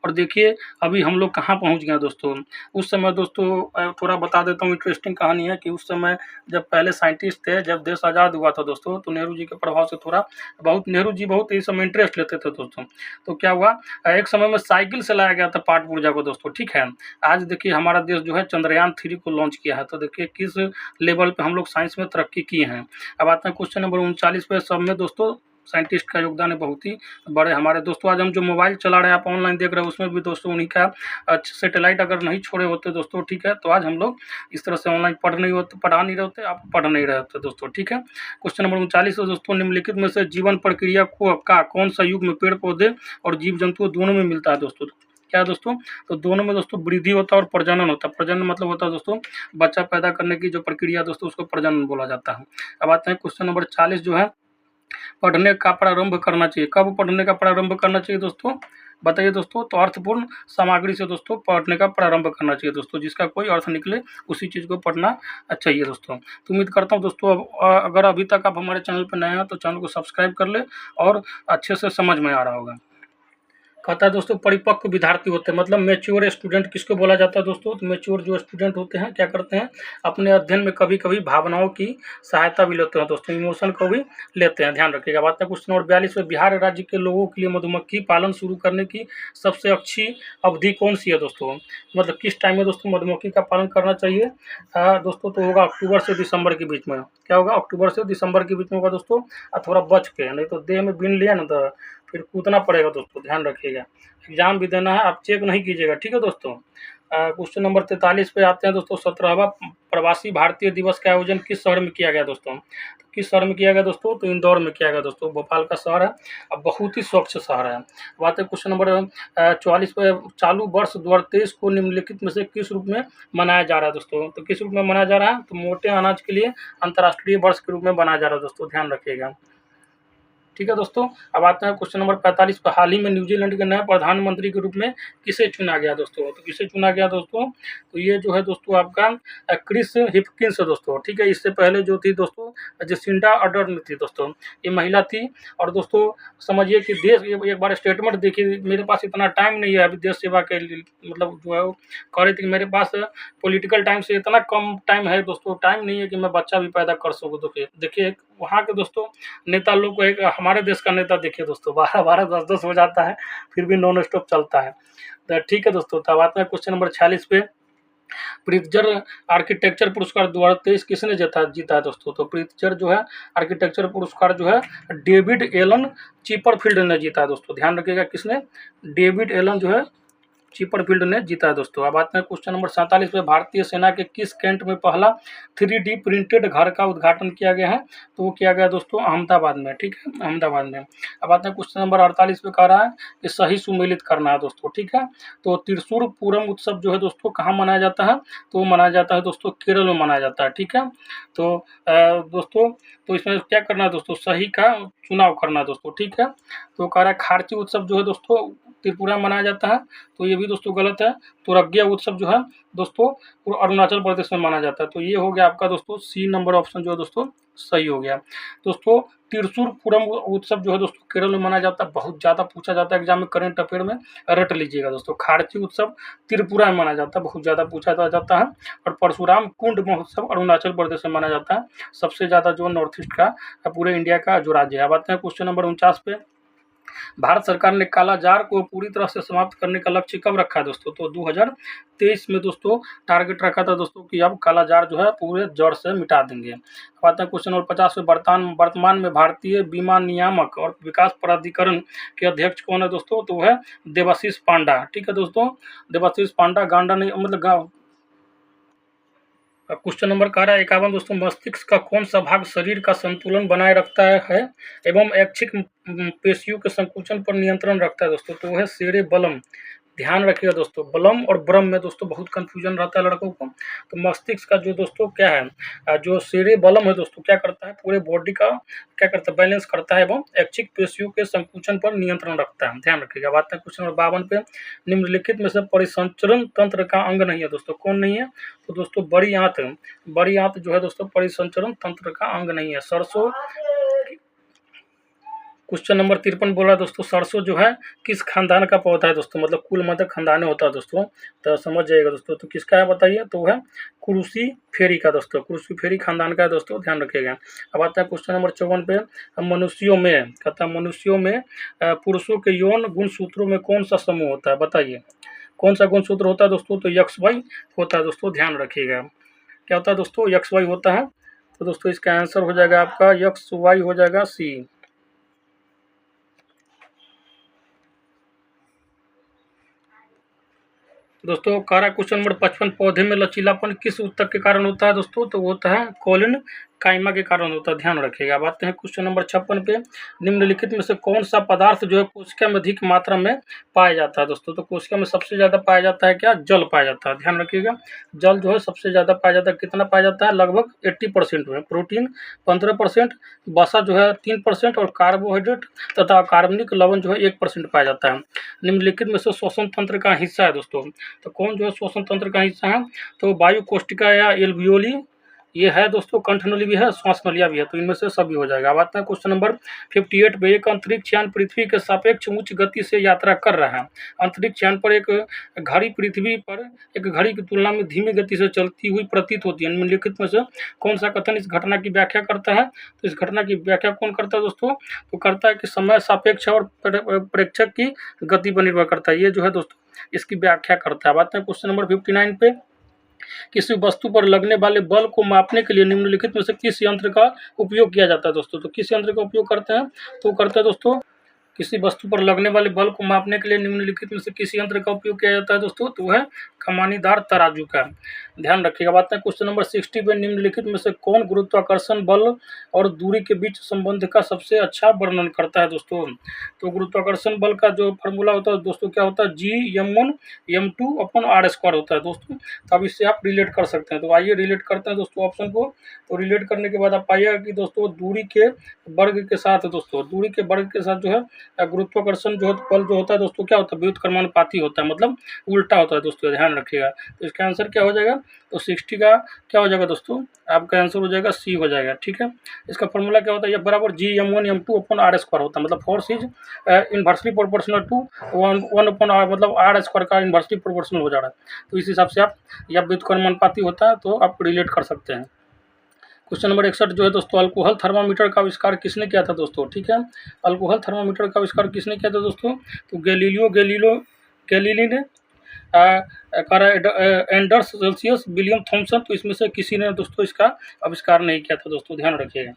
और देखिए अभी हम लोग कहाँ पहुँच गए दोस्तों। उस समय दोस्तों थोड़ा बता देता हूँ, इंटरेस्टिंग कहानी है कि उस समय जब पहले साइंटिस्ट थे, जब देश आज़ाद हुआ था दोस्तों, तो नेहरू जी के प्रभाव से थोड़ा बहुत नेहरू जी बहुत इस समय इंटरेस्ट लेते थे दोस्तों। तो क्या हुआ, एक समय में साइकिल से लाया गया था पाठ पूर्जा को दोस्तों, ठीक है। आज देखिए हमारा देश जो है चंद्रयान 3 को लॉन्च किया है। तो देखिए किस लेवल पे हम लोग साइंस में तरक्की किए हैं। अब आता है क्वेश्चन नंबर 39 पे, सब में दोस्तों साइंटिस्ट का योगदान है बहुत ही बड़े हमारे दोस्तों। आज हम जो मोबाइल चला रहे हैं, आप ऑनलाइन देख रहे हैं, उसमें भी दोस्तों उन्हीं का सैटेलाइट अगर नहीं छोड़े होते दोस्तों, ठीक है, तो आज हम लोग इस तरह से ऑनलाइन पढ़ा नहीं रहे होते, आप पढ़ नहीं रहे होते दोस्तों, ठीक है। क्वेश्चन नंबर 39 दोस्तों, निम्नलिखित में से जीवन प्रक्रिया को का कौन सा युग में पेड़ पौधे और जीव जंतु दोनों में मिलता है दोस्तों? क्या दोस्तों? तो दोनों में दोस्तों वृद्धि होता है और प्रजनन होता है। प्रजनन मतलब होता है दोस्तों बच्चा पैदा करने की जो प्रक्रिया दोस्तों, उसको प्रजनन बोला जाता है। अब आते हैं क्वेश्चन नंबर 40 जो है पढ़ने का प्रारंभ करना चाहिए। कब पढ़ने का प्रारंभ करना चाहिए दोस्तों, बताइए दोस्तों। तो अर्थपूर्ण सामग्री से दोस्तों पढ़ने का प्रारंभ करना चाहिए दोस्तों, जिसका कोई अर्थ निकले उसी चीज़ को पढ़ना चाहिए दोस्तों। तो उम्मीद करता हूँ दोस्तों अगर अभी तक आप हमारे चैनल पर नए हैं तो चैनल को सब्सक्राइब कर ले और अच्छे से समझ में आ रहा होगा। कहता है दोस्तों परिपक्व विद्यार्थी होते हैं, मतलब मैच्योर स्टूडेंट किसको बोला जाता है दोस्तों, तो मैच्योर जो स्टूडेंट होते हैं क्या करते हैं, अपने अध्ययन में कभी कभी भावनाओं की सहायता भी लेते हैं दोस्तों, इमोशन को भी लेते हैं, ध्यान रखिएगा। बात है क्वेश्चन नंबर 42 में, बिहार राज्य के लोगों के लिए मधुमक्खी पालन शुरू करने की सबसे अच्छी अवधि कौन सी है दोस्तों, मतलब किस टाइम में दोस्तों मधुमक्खी का पालन करना चाहिए दोस्तों, तो होगा अक्टूबर से दिसंबर के बीच में। क्या होगा, अक्टूबर से दिसंबर के बीच में होगा दोस्तों। थोड़ा बच के, नहीं तो देह में बीन लिया ना तो फिर कूदना पड़ेगा दोस्तों, ध्यान रखिएगा। एग्जाम भी देना है, आप चेक नहीं कीजिएगा, ठीक है दोस्तों। क्वेश्चन नंबर 43 पे आते हैं दोस्तों। 17वां प्रवासी भारतीय दिवस का आयोजन किस शहर में किया गया दोस्तों, तो किस शहर में किया गया दोस्तों, तो इंदौर में किया गया दोस्तों। भोपाल का शहर है, अब बहुत ही स्वच्छ शहर है। बात है क्वेश्चन नंबर 44 पे, चालू वर्ष 2023 को निम्नलिखित में से किस रूप में मनाया जा रहा है दोस्तों, तो किस रूप में मनाया जा रहा है, तो मोटे अनाज के लिए अंतर्राष्ट्रीय वर्ष के रूप में मनाया जा रहा है दोस्तों, ध्यान रखिएगा, ठीक है दोस्तों। अब आते हैं क्वेश्चन नंबर 45 पर, हाल ही में न्यूजीलैंड के नए प्रधानमंत्री के रूप में किसे चुना गया दोस्तों, तो किसे चुना गया दोस्तों, तो ये जो है दोस्तों आपका क्रिस हिपकिंस है दोस्तों, ठीक है। इससे पहले जो थी दोस्तों जसिंडा अर्डर्न थी दोस्तों, ये महिला थी। और दोस्तों समझिए कि देश, एक बार स्टेटमेंट देखिए, मेरे पास इतना टाइम नहीं है अभी देश सेवा के लिए, मतलब जो है वो कह रही थी कि मेरे पास पॉलिटिकल टाइम से इतना कम टाइम है दोस्तों, टाइम नहीं है कि मैं बच्चा भी पैदा कर सकूँ। तो देखिए वहाँ के दोस्तों नेता लोग को, एक हमारे देश का नेता देखिए दोस्तों, 12-12 10-10 हो जाता है, फिर भी नॉन स्टॉप चलता है। तो ठीक है दोस्तों। तो अब आते हैं क्वेश्चन नंबर 46 पे, प्रित्जर आर्किटेक्चर पुरस्कार 2023 किसने जीता है दोस्तों, तो प्रित्जर जो है आर्किटेक्चर पुरस्कार जो है डेविड एलन चिपरफील्ड ने जीता है दोस्तों, ध्यान रखिएगा, किसने, डेविड एलन जो है चिपरफील्ड ने जीता है दोस्तों। अब आते हैं क्वेश्चन नंबर 47 में, भारतीय सेना के किस कैंट में पहला 3D प्रिंटेड घर का उद्घाटन किया गया है, तो वो किया गया दोस्तों अहमदाबाद में, ठीक है, अहमदाबाद में। अब आते हैं क्वेश्चन नंबर 48 पे, कह रहा है कि सही सुमेलित करना है दोस्तों, ठीक है। तो त्रिशूर पूरम उत्सव जो है दोस्तों कहाँ मनाया जाता है, तो वो मनाया जाता है दोस्तों केरल में मनाया जाता है, ठीक है। तो दोस्तों तो इसमें क्या करना है दोस्तों, सही का चुनाव करना है दोस्तों, ठीक है। तो कह रहा है खार्ची उत्सव जो है दोस्तों त्रिपुरा में मनाया जाता है, तो ये भी दोस्तों गलत है। तुरग्या उत्सव जो है दोस्तों अरुणाचल प्रदेश में माना जाता है, तो ये हो गया आपका दोस्तों सी नंबर ऑप्शन जो है दोस्तों सही हो गया दोस्तों। त्रिशूर पूरम उत्सव जो है दोस्तों केरल में मनाया जाता है, बहुत ज़्यादा पूछा जाता है एग्जाम में, करंट अफेयर में, रट लीजिएगा दोस्तों। खार्ची उत्सव त्रिपुरा में मनाया जाता है, बहुत ज़्यादा पूछा जाता है। और परशुराम कुंड महोत्सव अरुणाचल प्रदेश में मनाया जाता है, सबसे ज़्यादा जो नॉर्थ ईस्ट का पूरे इंडिया का जो राज्य है। अब आते हैं क्वेश्चन नंबर 49 पे, भारत सरकार ने कालाजार को पूरी तरह से समाप्त करने का लक्ष्य कब रखा है दोस्तों, तो 2023 में दोस्तों टारगेट रखा था दोस्तों कि अब कालाजार जो है पूरे जड़ से मिटा देंगे। अब आता है क्वेश्चन नंबर 50 में, वर्तमान में भारतीय बीमा नियामक और विकास प्राधिकरण के अध्यक्ष कौन है दोस्तों, तो वह देवाशीष पांडा, ठीक है दोस्तों। देवाशीष पांडा, गांडा नहीं मतलब गाँव। क्वेश्चन नंबर कह रहा है 51 दोस्तों, मस्तिष्क का कौन सा भाग शरीर का संतुलन बनाए रखता है एवं ऐच्छिक पेशियों के संकुचन पर नियंत्रण रखता है दोस्तों, तो वह सेरेबलम, ध्यान रखिएगा दोस्तों। बलम और ब्रम में दोस्तों बहुत कंफ्यूजन रहता है लड़कों को। तो मस्तिष्क का जो दोस्तों क्या है, जो सेरेबलम है दोस्तों क्या करता है, पूरे बॉडी का क्या करता है, बैलेंस करता है एवं ऐच्छिक पेशियों के संकुचन पर नियंत्रण रखता है, ध्यान रखिएगा। बात है क्वेश्चन नंबर 52 पे, निम्नलिखित में से परिसंचरण तंत्र का अंग नहीं है दोस्तों, कौन नहीं है, तो दोस्तों बड़ी आंत जो है दोस्तों परिसंचरण तंत्र का अंग नहीं है। सरसों, क्वेश्चन नंबर 53 बोला दोस्तों, सरसों जो है किस खानदान का पौधा है दोस्तों, मतलब कुल मध्य खानदान होता है दोस्तों, तो समझ जाइएगा दोस्तों। तो किसका है बताइए, तो वह क्रूसी फेरी का दोस्तों, क्रूसी फेरी खानदान का है दोस्तों, ध्यान रखिएगा। अब आता है क्वेश्चन नंबर 54 पे, मनुष्यों में कहता है, मनुष्यों में पुरुषों के यौन गुणसूत्रों में कौन सा समूह होता है, बताइए कौन सा गुणसूत्र होता है दोस्तों, तो XY होता है दोस्तों, ध्यान रखिएगा। क्या होता है दोस्तों, XY होता है। तो दोस्तों इसका आंसर हो जाएगा आपका XY हो जाएगा C। दोस्तों कारा क्वेश्चन नंबर 55, पौधे में लचीलापन किस ऊतक के कारण होता है दोस्तों, तो वो होता है कोलिन कायमा के कारण होता है, ध्यान रखिएगा। अब आते हैं क्वेश्चन नंबर 56 पे, निम्नलिखित में से कौन सा पदार्थ जो है कोशिका में अधिक मात्रा में पाया जाता है दोस्तों? तो कोशिका में सबसे ज़्यादा पाया जाता है क्या? जल पाया जाता है, ध्यान रखिएगा। जल जो है सबसे ज़्यादा पाया जाता है, कितना पाया जाता है? लगभग 80% में। प्रोटीन 15%, वसा जो है 3% और कार्बोहाइड्रेट तथा कार्बनिक लवण जो है 1% पाया जाता है। निम्नलिखित में से श्वसन तंत्र का हिस्सा है दोस्तों, तो कौन जो है श्वसन तंत्र का हिस्सा है? तो वायु कोशिका या एल्वियोली ये है दोस्तों, कंठनली भी है, श्वास नलिया भी है, तो इनमें से सभी हो जाएगा। अब आता है क्वेश्चन नंबर 58 पे, एक अंतरिक्ष यान पृथ्वी के सापेक्ष उच्च गति से यात्रा कर रहा है। अंतरिक्ष यान पर एक घड़ी पृथ्वी पर एक घड़ी की तुलना में धीमी गति से चलती हुई प्रतीत होती है। निम्नलिखित में से कौन सा कथन इस घटना की व्याख्या करता है? तो इस घटना की व्याख्या कौन करता है दोस्तों? तो करता है कि समय सापेक्ष और प्रेक्षक की गति पर निर्भर करता है, ये जो है दोस्तों इसकी व्याख्या करता है। अब आते हैं क्वेश्चन नंबर 59 पे, किसी वस्तु पर लगने वाले बल को मापने के लिए निम्नलिखित में से किस यंत्र का उपयोग किया जाता है दोस्तों? तो किस यंत्र का उपयोग करते हैं? तो करते हैं दोस्तों, किसी वस्तु पर लगने वाले बल को मापने के लिए निम्नलिखित में से किस यंत्र का उपयोग किया जाता है दोस्तों? तो वह कमानीदार तराजू का, ध्यान रखिएगा। बात है क्वेश्चन नंबर 60 पे, निम्नलिखित में से कौन गुरुत्वाकर्षण बल और दूरी के बीच संबंध का सबसे अच्छा वर्णन करता है दोस्तों? तो गुरुत्वाकर्षण बल का जो फॉर्मूला होता है दोस्तों क्या होता है? G m1m2/r² होता है दोस्तों। तो अब इससे आप रिलेट कर सकते हैं, तो आइए रिलेट करते हैं दोस्तों ऑप्शन को। तो रिलेट करने के बाद आप पाइएगा कि दोस्तों दूरी के वर्ग के साथ जो है गुरुत्वाकर्षण जो बल जो होता है दोस्तों क्या होता है? व्युत्क्रमानुपाती होता है, मतलब उल्टा होता है दोस्तों, ध्यान रखिएगा। तो इसका आंसर क्या हो जाएगा? तो 60 का क्या हो जाएगा दोस्तों? आपका आंसर हो जाएगा सी हो जाएगा, ठीक है। इसका फॉर्मूला क्या होता है? F = G m1m2/r² होता है, मतलब force is inversely proportional to 1/r, मतलब r² का इन्वर्सली प्रोपोर्शनल हो जा रहा है। तो इस हिसाब से आप या व्युत्क्रमानुपाती होता है, तो आप रिलेट कर सकते हैं। क्वेश्चन नंबर 61 जो है दोस्तों, अल्कोहल थर्मामीटर का आविष्कार किसने किया था दोस्तों? ठीक है, अल्कोहल थर्मामीटर का आविष्कार किसने किया था दोस्तों? तो गैलीली ने, एंडर्स सेल्सियस, विलियम थॉमसन, तो इसमें से किसी ने दोस्तों इसका आविष्कार नहीं किया था दोस्तों, ध्यान रखिएगा।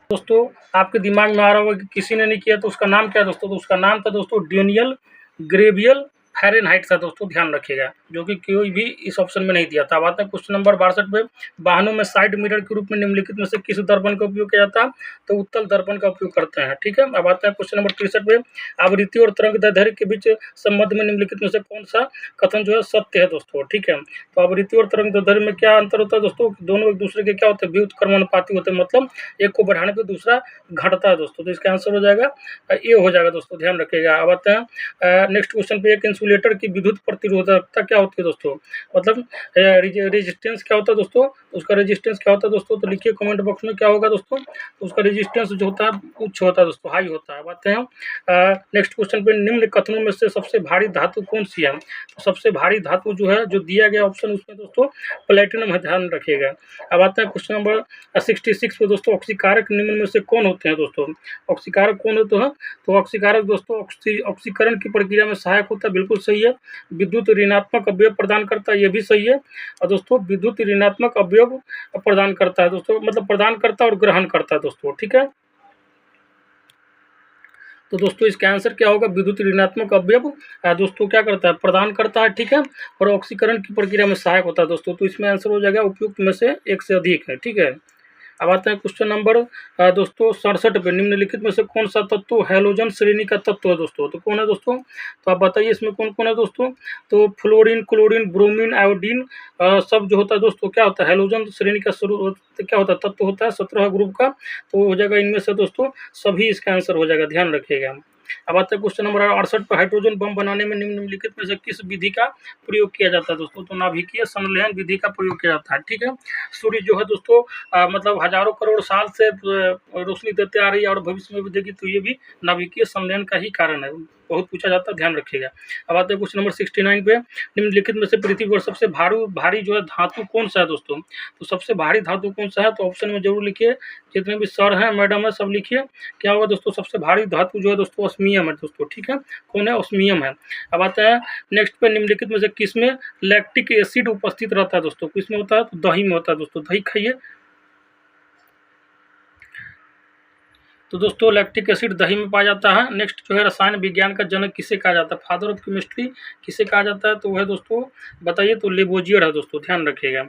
दोस्तों आपके दिमाग में आ रहा होगा कि किसी ने नहीं किया, तो उसका नाम क्या है दोस्तों? तो उसका नाम था दोस्तों डेनियल ग्रेवियल फ़ारेनहाइट था दोस्तों, ध्यान रखिएगा, जो कि कोई भी इस ऑप्शन में नहीं दिया था। अब आता है क्वेश्चन नंबर 62 पे, वाहनों में साइड मिरर के रूप में निम्नलिखित में से किस दर्पण का उपयोग किया जाता है? तो उत्तल दर्पण का उपयोग करते हैं, ठीक है। अब आता है क्वेश्चन नंबर 63 पे, आवृत्ति और तरंग दैर्ध्य के बीच संबंध में निम्नलिखित में से कौन सा कथन जो है सत्य है दोस्तों? ठीक है, तो आवृत्ति और तरंग दैर्ध्य में क्या अंतर होता है दोस्तों? दोनों एक दूसरे के क्या होते हैं? व्युत्क्रमानुपाती होते हैं, मतलब एक को बढ़ाने पर दूसरा घटता है दोस्तों। तो इसका आंसर हो जाएगा ए हो जाएगा दोस्तों, ध्यान रखिएगा। अब आते हैं नेक्स्ट क्वेश्चन पे, एक इंसुलेटर की विद्युत प्रतिरोधकता क्या होती है दोस्तों? मतलब रेजिस्टेंस क्या होता है दोस्तों? उसका रेजिस्टेंस क्या होता है दोस्तों? तो लिखिए कमेंट बॉक्स में क्या होगा दोस्तों। तो उसका रेजिस्टेंस जो होता है उच्च होता है दोस्तों, हाई होता है। बात है नेक्स्ट क्वेश्चन पे, निम्न कथनों में से सबसे भारी धातु कौन सी है? तो सबसे भारी धातु जो है, जो दिया गया ऑप्शन उसमें दोस्तों प्लेटिनम है, ध्यान रखिएगा। अब आता है क्वेश्चन नंबर 66 पे दोस्तों, ऑक्सीकारक निम्न में से कौन होते हैं दोस्तों? ऑक्सीकारक कौन होते हैं? तो ऑक्सीकारक दोस्तों ऑक्सीकरण की प्रक्रिया में सहायक होता है, बिल्कुल सही है। विद्युत ऋणात्मक अवयव प्रदान करता है, ये भी सही है। और दोस्तों विद्युत ऋणात्मक अवयव प्रदान करता है दोस्तों, मतलब प्रदान करता है और ग्रहण करता है दोस्तों, ठीक है। तो दोस्तों इसका आंसर क्या होगा? विद्युत ऋणात्मक अवयव दोस्तों क्या करता है? प्रदान करता है, ठीक है। और ऑक्सीकरण की प्रक्रिया में सहायक होता है दोस्तों। तो इसमें आंसर हो जाएगा उपयुक्त में से एक से अधिक है, ठीक है। अब आते हैं क्वेश्चन नंबर दोस्तों 67 पे, निम्नलिखित में से कौन सा तत्व हैलोजन श्रेणी का तत्व है दोस्तों? तो कौन है दोस्तों? तो आप बताइए इसमें कौन कौन है दोस्तों। तो फ्लोरीन, क्लोरीन, ब्रोमीन, आयोडीन सब जो होता है दोस्तों क्या होता है? हैलोजन श्रेणी का क्या होता है? तत्व होता है 17 ग्रुप का। तो हो जाएगा इनमें से दोस्तों सभी, इसका आंसर हो जाएगा, ध्यान रखिएगा। अब आता है क्वेश्चन नंबर 68 पर, हाइड्रोजन बम बनाने में निम्नलिखित में से किस विधि का प्रयोग किया जाता है दोस्तों? तो नाभिकीय संलयन विधि का प्रयोग किया जाता है, ठीक है। सूर्य जो है दोस्तों मतलब हजारों करोड़ साल से रोशनी देते आ रही है और भविष्य में भी देगी, तो ये भी नाभिकीय संलयन का ही कारण है, बहुत पूछा जाता है, ध्यान रखिएगा। अब आते हैं क्वेश्चन नंबर 69 पे, निम्नलिखित में से पृथ्वी पर सबसे भारी जो है धातु कौन सा है दोस्तों? तो सबसे भारी धातु कौन सा है? तो ऑप्शन में जरूर लिखिए, जितने भी सर हैं मैडम है सब लिखिए। क्या होगा दोस्तों? सबसे भारी धातु जो है दोस्तों ऑस्मियम है दोस्तों, ठीक है। कौन है? ऑस्मियम है। अब आता है नेक्स्ट पे, निम्नलिखित में से किसमें लैक्टिक एसिड उपस्थित रहता है दोस्तों? किसमें होता है? तो दही में होता है दोस्तों, दही खाइए। तो दोस्तों लैक्टिक एसिड दही में पाया जाता है। नेक्स्ट जो है रसायन विज्ञान का जनक किसे कहा जाता है, फादर ऑफ केमिस्ट्री किसे कहा जाता है, तो वह दोस्तों बताइए, तो लेबोजियर है दोस्तों, ध्यान रखिएगा।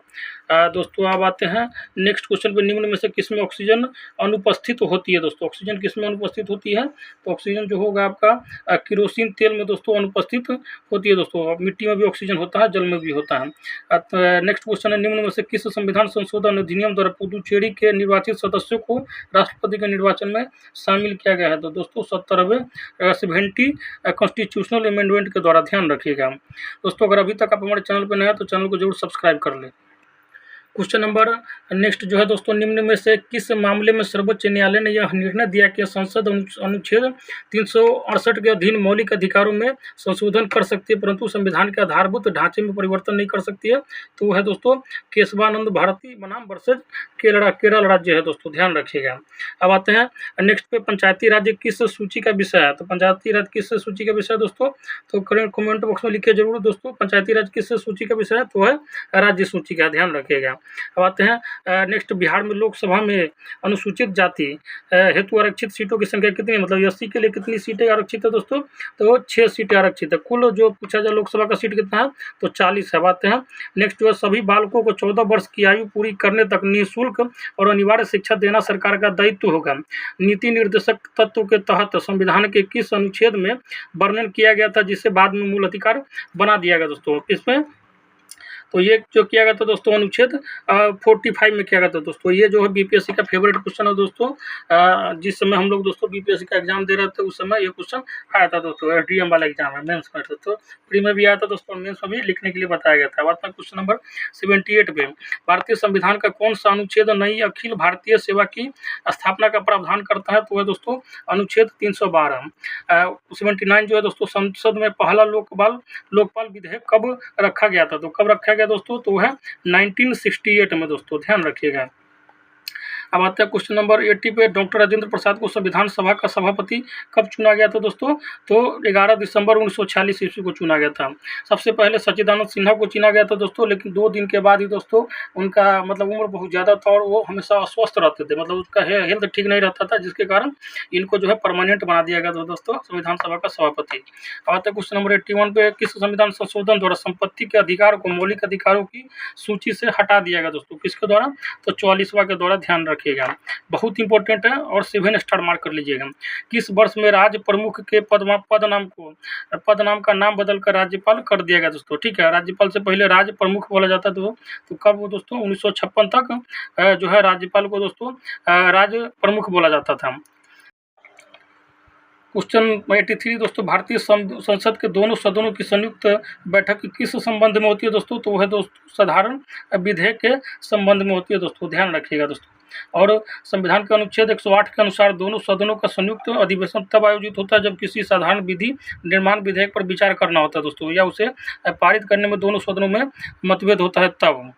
दोस्तों अब आते हैं नेक्स्ट क्वेश्चन पे, निम्न में से किसमें ऑक्सीजन अनुपस्थित होती है दोस्तों, ऑक्सीजन किसमें अनुपस्थित होती है, तो ऑक्सीजन जो होगा आपका केरोसिन तेल में दोस्तों अनुपस्थित होती है दोस्तों। मिट्टी में भी ऑक्सीजन होता है, जल में भी होता है। नेक्स्ट क्वेश्चन है, निम्न में से किस संविधान संशोधन अधिनियम द्वारा पुदुचेरी के निर्वाचित सदस्यों को राष्ट्रपति के निर्वाचन में शामिल किया गया है, तो दोस्तों 70वें 70 कॉन्स्टिट्यूशनल अमेंडमेंट के द्वारा, ध्यान रखिएगा। दोस्तों अगर अभी तक आप हमारे चैनल पर नए हैं तो चैनल को जरूर सब्सक्राइब कर लें। क्वेश्चन नंबर नेक्स्ट जो है दोस्तों, निम्न में से किस मामले में सर्वोच्च न्यायालय ने यह निर्णय दिया कि संसद अनुच्छेद 368 के अधीन मौलिक अधिकारों में संशोधन कर सकती है परंतु संविधान के आधारभूत ढांचे में परिवर्तन नहीं कर सकती है, तो वह है दोस्तों केशवानंद भारती बनाम वर्सेज केरल राज्य है दोस्तों, ध्यान रखिएगा। अब आते हैं नेक्स्ट पे, पंचायती राज्य किस सूची का विषय है, तो पंचायती राज किस सूची का विषय है दोस्तों, तो कमेंट बॉक्स में लिखिए जरूर दोस्तों, पंचायती राज किस सूची का विषय है, तो है राज्य सूची का, ध्यान रखिएगा। अब आते हैं नेक्स्ट, बिहार में लोकसभा में अनुसूचित जाति हेतु आरक्षित सीटों की संख्या कितनी है, मतलब एससी के लिए कितनी सीटें आरक्षित है दोस्तों, तो 6 सीटें आरक्षित है। कुल जो पूछा जाए लोकसभा का सीट कितना है, तो 40 है। आते हैं नेक्स्ट जो है, सभी बालकों को 14 वर्ष की आयु पूरी करने तक निःशुल्क और अनिवार्य शिक्षा देना सरकार का दायित्व होगा। नीति निर्देशक तत्व के तहत संविधान के किस अनुच्छेद में वर्णन किया गया था जिसे बाद में मूल अधिकार बना दिया गया दोस्तों, इसमें तो ये जो किया गया था दोस्तों अनुच्छेद 45 में किया गया था दोस्तों। ये जो है बीपीएससी का फेवरेट क्वेश्चन है दोस्तों, जिस समय हम लोग दोस्तों बीपीएससी का एग्जाम दे रहे थे उस समय ये क्वेश्चन आया था दोस्तों, एसडीएम वाला एग्जाम है, मेंस में तो प्री में भी आया था दोस्तों, मेंस में भी लिखने के लिए बताया गया था। बात में क्वेश्चन नंबर 78 पे, भारतीय संविधान का कौन सा अनुच्छेद नई अखिल भारतीय सेवा की स्थापना का प्रावधान करता है, तो वह दोस्तों अनुच्छेद 312। 79 जो है दोस्तों, संसद में पहला लोकपाल विधेयक कब रखा गया था, तो कब रखा गया दोस्तों, तो है 1968 में दोस्तों, ध्यान रखिएगा। अब आते हैं क्वेश्चन नंबर 80 पे, डॉक्टर राजेंद्र प्रसाद को संविधान सभा का सभापति कब चुना गया था दोस्तों, तो 11 दिसंबर 1946 ईस्वी को चुना गया था। सबसे पहले सच्चिदानंद सिन्हा को चुना गया था दोस्तों, लेकिन 2 दिन के बाद ही दोस्तों उनका मतलब उम्र बहुत ज़्यादा था और वो हमेशा अस्वस्थ रहते थे, मतलब उसका हेल्थ ठीक नहीं रहता था, जिसके कारण इनको जो है परमानेंट बना दिया गया था दोस्तों संविधान सभा का सभापति। अब आते हैं क्वेश्चन नंबर 81 पे, किस संविधान संशोधन द्वारा संपत्ति के अधिकार को मौलिक अधिकारों की सूची से हटा दिया गया दोस्तों, किसके द्वारा, तो 44वां के द्वारा, ध्यान रखिएगा, बहुत इंपॉर्टेंट है और 7 स्टार मार्क कर लीजिएगा। किस वर्ष में राज्य प्रमुख के पद नाम का नाम बदलकर राज्यपाल कर दिया गया दोस्तों, ठीक है, राज्यपाल से पहले राज्य प्रमुख बोला जाता था, तो कब वो दोस्तों 1956 तक जो है राज्यपाल को दोस्तों राज्य प्रमुख बोला जाता था। क्वेश्चन 83 दोस्तों, भारतीय संसद के दोनों सदनों की संयुक्त बैठक किस संबंध में होती है दोस्तों, तो वह दोस्तों साधारण विधेयक के संबंध में होती है दोस्तों, ध्यान रखिएगा दोस्तों। और संविधान के अनुच्छेद 108 के अनुसार दोनों सदनों का संयुक्त अधिवेशन तब आयोजित होता है जब किसी साधारण विधि निर्माण विधेयक पर विचार करना होता है दोस्तों, या उसे पारित करने में दोनों सदनों में मतभेद होता है तब।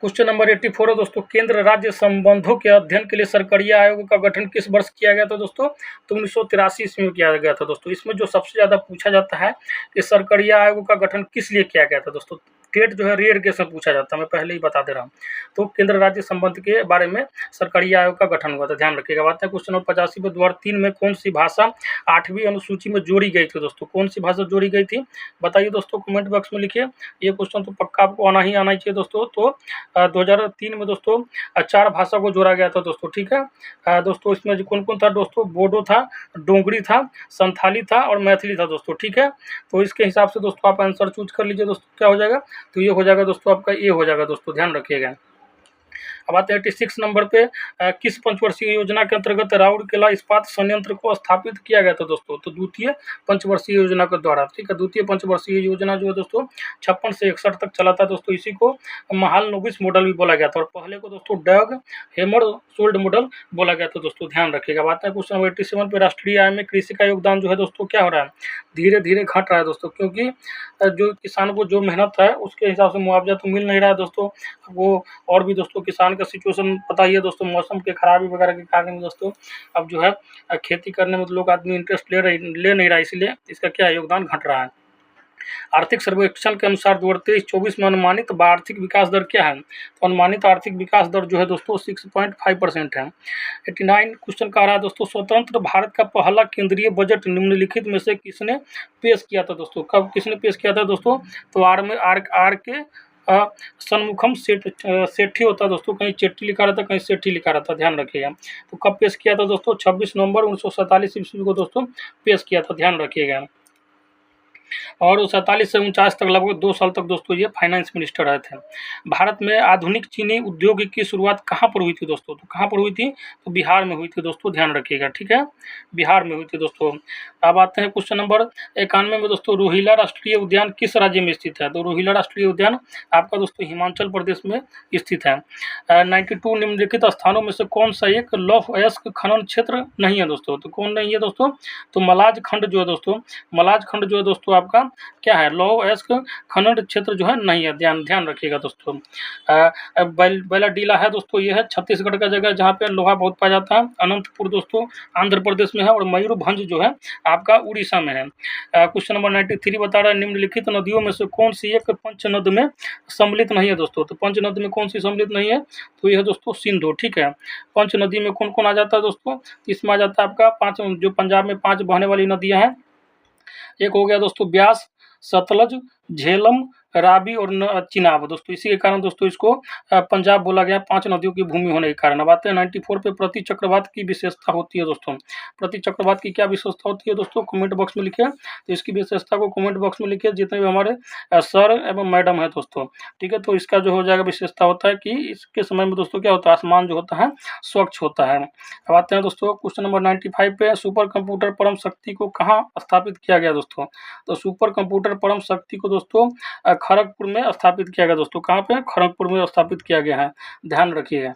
क्वेश्चन नंबर 84 है दोस्तों, केंद्र राज्य संबंधों के अध्ययन के लिए सरकारी आयोग का गठन किस वर्ष किया गया था दोस्तों, तो 1983 ईस्वी में किया गया था दोस्तों। इसमें जो सबसे ज़्यादा पूछा जाता है कि सरकारी आयोग का गठन किस लिए किया गया था दोस्तों, डेट जो है रेयर केस में पूछा जाता है, मैं पहले ही बता दे रहा हूँ। तो केंद्र राज्य संबंध के बारे में सरकारी आयोग का गठन हुआ था, ध्यान रखिएगा। बात है क्वेश्चन नंबर 85 पे, द्वार 3 में कौन सी भाषा 8वीं अनुसूची में जोड़ी गई थी दोस्तों, कौन सी भाषा जोड़ी गई थी, बताइए दोस्तों, कमेंट बॉक्स में लिखिए। ये क्वेश्चन तो पक्का आपको आना ही चाहिए दोस्तों। तो 2003 में दोस्तों 4 भाषा को जोड़ा गया था दोस्तों, ठीक है दोस्तों। इसमें जो कौन कौन था दोस्तों, बोडो था, डोंगरी था, संथाली था और मैथिली था दोस्तों, ठीक है। तो इसके हिसाब से दोस्तों आप आंसर चूज कर लीजिए दोस्तों, क्या हो जाएगा, तो ये हो जाएगा दोस्तों आपका, ये हो जाएगा दोस्तों, ध्यान रखिएगा। अब आते हैं 86 नंबर पे, किस पंचवर्षीय योजना के अंतर्गत राउरकेला इस्पात संयंत्र को स्थापित किया गया था दोस्तों, तो द्वितीय पंचवर्षीय योजना के द्वारा, ठीक है। द्वितीय पंचवर्षीय योजना जो है दोस्तों 56 से 61 तक चला था दोस्तों, इसी को महालनोबिस मॉडल भी बोला गया था और पहले को दोस्तों डग हैमरशोल्ड मॉडल बोला गया था दोस्तों, ध्यान रखिएगा। बात है क्वेश्चन नंबर 87 पे, राष्ट्रीय आय में कृषि का योगदान जो है दोस्तों क्या हो रहा है, धीरे धीरे घट रहा है दोस्तों, क्योंकि जो किसान को जो मेहनत है उसके हिसाब से मुआवजा तो मिल नहीं रहा है दोस्तों वो, और भी दोस्तों किसान का सिचुएशन पता ही है दोस्तों, मौसम के खराबी वगैरह के कारण दोस्तों अब जो है खेती करने में लोग आदमी इंटरेस्ट ले नहीं रहा, इसलिए इसका क्या योगदान घट रहा है। आर्थिक सर्वेक्षण के अनुसार 2023-24 में अनुमानित आर्थिक विकास दर क्या है? तो अनुमानित आर्थिक विकास दर जो है दोस्तों 6.5% है। 89 क्वेश्चन कह रहा है दोस्तों, स्वतंत्र भारत का पहला केंद्रीय बजट निम्नलिखित में से किसने पेश किया था दोस्तों? कब किसने पेश किया था दोस्तों? तो आर के सन्मुखम सेठी होता है दोस्तों, कहीं चेट्टी लिखा रहता, कहीं सेठी लिखा रहता, ध्यान रखिएगा। तो कब पेश किया था दोस्तों? 26 नवंबर 1947 ईस्वी को दोस्तों पेश किया था, ध्यान रखिएगा। और 47 से 49 तक लगभग 2 साल तक दोस्तों ये फाइनेंस मिनिस्टर रहे थे। भारत में आधुनिक चीनी उद्योग की शुरुआत कहाँ पर हुई थी दोस्तों? तो कहाँ पर हुई थी? तो बिहार में हुई थी दोस्तों, ध्यान रखिएगा, ठीक है, बिहार में हुई थी दोस्तों। अब आते हैं क्वेश्चन नंबर 91 में दोस्तों, रोहिला राष्ट्रीय उद्यान किस राज्य में स्थित है? तो रोहिला राष्ट्रीय उद्यान आपका दोस्तों हिमाचल प्रदेश में स्थित है। 92 निम्नलिखित स्थानों में से कौन सा एक लौह अयस्क खनन क्षेत्र नहीं है दोस्तों? तो कौन नहीं है दोस्तों? तो मलाज खंड जो है दोस्तों, मलाज खंड जो है दोस्तों आपका क्या है? लौह अयस्क खनन क्षेत्र जो है नहीं है, ध्यान रखिएगा दोस्तों। बैलाडीला है दोस्तों, ये है छत्तीसगढ़ का जगह जहाँ पे लोहा बहुत पाया जाता है। अनंतपुर दोस्तों आंध्र प्रदेश में है, और मयूरभंज जो है आपका उड़ीसा में है। क्वेश्चन नंबर 93 बता रहा है, निम्नलिखित नदियों में से कौन सी एक पंचनद में सम्मिलित नहीं है दोस्तों? तो पंचनद में कौन सी सम्मिलित नहीं है? तो यह दोस्तों सिंधु, ठीक है। पंच नदी में कौन कौन आ जाता है दोस्तों? इसमें आ जाता है आपका 5, जो पंजाब में 5 बहने वाली नदियां हैं। एक हो गया दोस्तों ब्यास, सतलज, झेलम, रावी और चिनाब दोस्तों। इसी के कारण दोस्तों इसको पंजाब बोला गया, 5 नदियों की भूमि होने के कारण। अब आते हैं 94 पे, प्रति चक्रवात की विशेषता होती है दोस्तों। प्रति चक्रवात की क्या विशेषता होती है दोस्तों? कमेंट बॉक्स में लिखिए। तो इसकी विशेषता को कमेंट बॉक्स में लिखिए, जितने भी हमारे सर एवं मैडम है दोस्तों, ठीक है। तो इसका जो हो जाएगा विशेषता होता है कि इसके समय में दोस्तों क्या होता है? आसमान जो होता है स्वच्छ होता है। अब आते हैं दोस्तों क्वेश्चन नंबर 95 पे, सुपर कंप्यूटर परम शक्ति को कहाँ स्थापित किया गया दोस्तों? तो सुपर कंप्यूटर परम शक्ति को दोस्तों खड़गपुर में स्थापित किया गया दोस्तों। कहाँ पे? खड़गपुर में स्थापित किया गया है, ध्यान रखिएगा।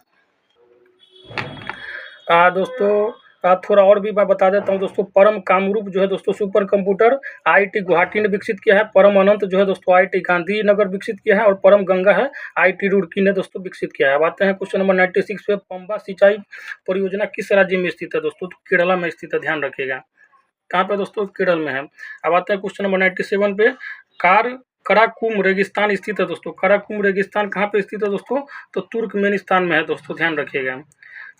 दोस्तों थोड़ा और भी मैं बता देता हूँ दोस्तों। परम कामरूप जो है दोस्तों सुपर कंप्यूटर IIT गुवाहाटी ने विकसित किया है। परम अनंत जो है दोस्तों IIT गांधीनगर विकसित किया है, और परम गंगा है IIT रुड़की ने दोस्तों विकसित किया है। अब आते हैं क्वेश्चन नंबर 96 पे, पंबा सिंचाई परियोजना किस राज्य में स्थित है दोस्तों? तो केरला में स्थित है, ध्यान रखिएगा। कहाँ पे दोस्तों? केरल में है। अब आते हैं क्वेश्चन नंबर 97 पे, कराकुम रेगिस्तान स्थित है दोस्तों। कराकुम रेगिस्तान कहाँ पे स्थित है दोस्तों? तो तुर्कमेनिस्तान में है दोस्तों, ध्यान रखिएगा।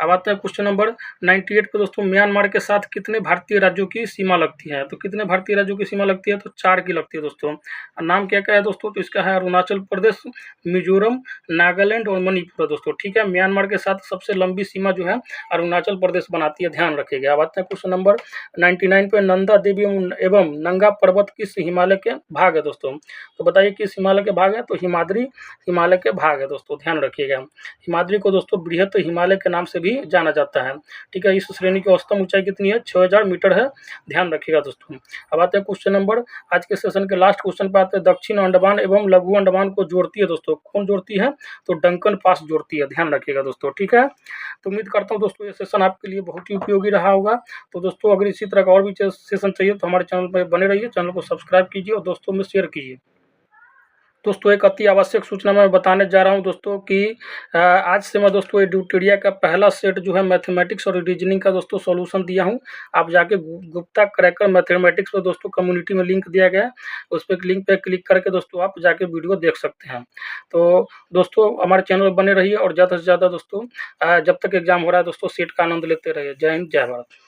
अब आते हैं क्वेश्चन नंबर 98 पे दोस्तों, म्यांमार के साथ कितने भारतीय राज्यों की सीमा लगती है? तो कितने भारतीय राज्यों की सीमा लगती है? तो 4 की लगती है दोस्तों। नाम क्या क्या है दोस्तों? तो इसका है अरुणाचल प्रदेश, मिजोरम, नागालैंड और मणिपुर है दोस्तों, ठीक है। म्यांमार के साथ सबसे लंबी सीमा जो है अरुणाचल प्रदेश बनाती है, ध्यान रखिएगा। अब आते हैं क्वेश्चन नंबर 99 पे, नंदा देवी एवं नंगा पर्वत किस हिमालय के भाग है दोस्तों? तो बताइए किस हिमालय के भाग है? तो हिमाद्री हिमालय के भाग है दोस्तों, ध्यान रखिएगा। हिमाद्री को दोस्तों बृहत हिमालय के नाम से भी जाना जाता है, ठीक है। इस श्रेणी की औसतन ऊंचाई कितनी है? 6000 मीटर है, ध्यान रखिएगा दोस्तों। अब आते हैं क्वेश्चन नंबर, आज के सेशन के लास्ट क्वेश्चन पे आते हैं। दक्षिण अंडमान एवं लघु अंडमान को जोड़ती है दोस्तों, कौन जोड़ती है? तो डंकन पास जोड़ती है, ध्यान रखिएगा दोस्तों, ठीक है। तो उम्मीद करता हूँ दोस्तों ये सेशन आपके लिए बहुत ही उपयोगी रहा होगा। तो दोस्तों अगर इसी तरह का और भी सेशन चाहिए तो हमारे चैनल पर बने रहिए, चैनल को सब्सक्राइब कीजिए और दोस्तों में शेयर कीजिए। दोस्तों एक अति आवश्यक सूचना मैं बताने जा रहा हूं दोस्तों कि आज से मैं दोस्तों एडुटेरिया का पहला सेट जो है मैथमेटिक्स और रीजनिंग का दोस्तों सॉल्यूशन दिया हूं। आप जाके गुप्ता क्रैकर मैथमेटिक्स पर दोस्तों कम्युनिटी में लिंक दिया गया है, उस पर लिंक पे क्लिक करके दोस्तों आप जाके वीडियो देख सकते हैं। तो दोस्तों हमारे चैनल पर बने रहिए और ज़्यादा से ज़्यादा दोस्तों जब तक एग्जाम हो रहा है दोस्तों सेट का आनंद लेते रहिए। जय हिंद, जय भारत।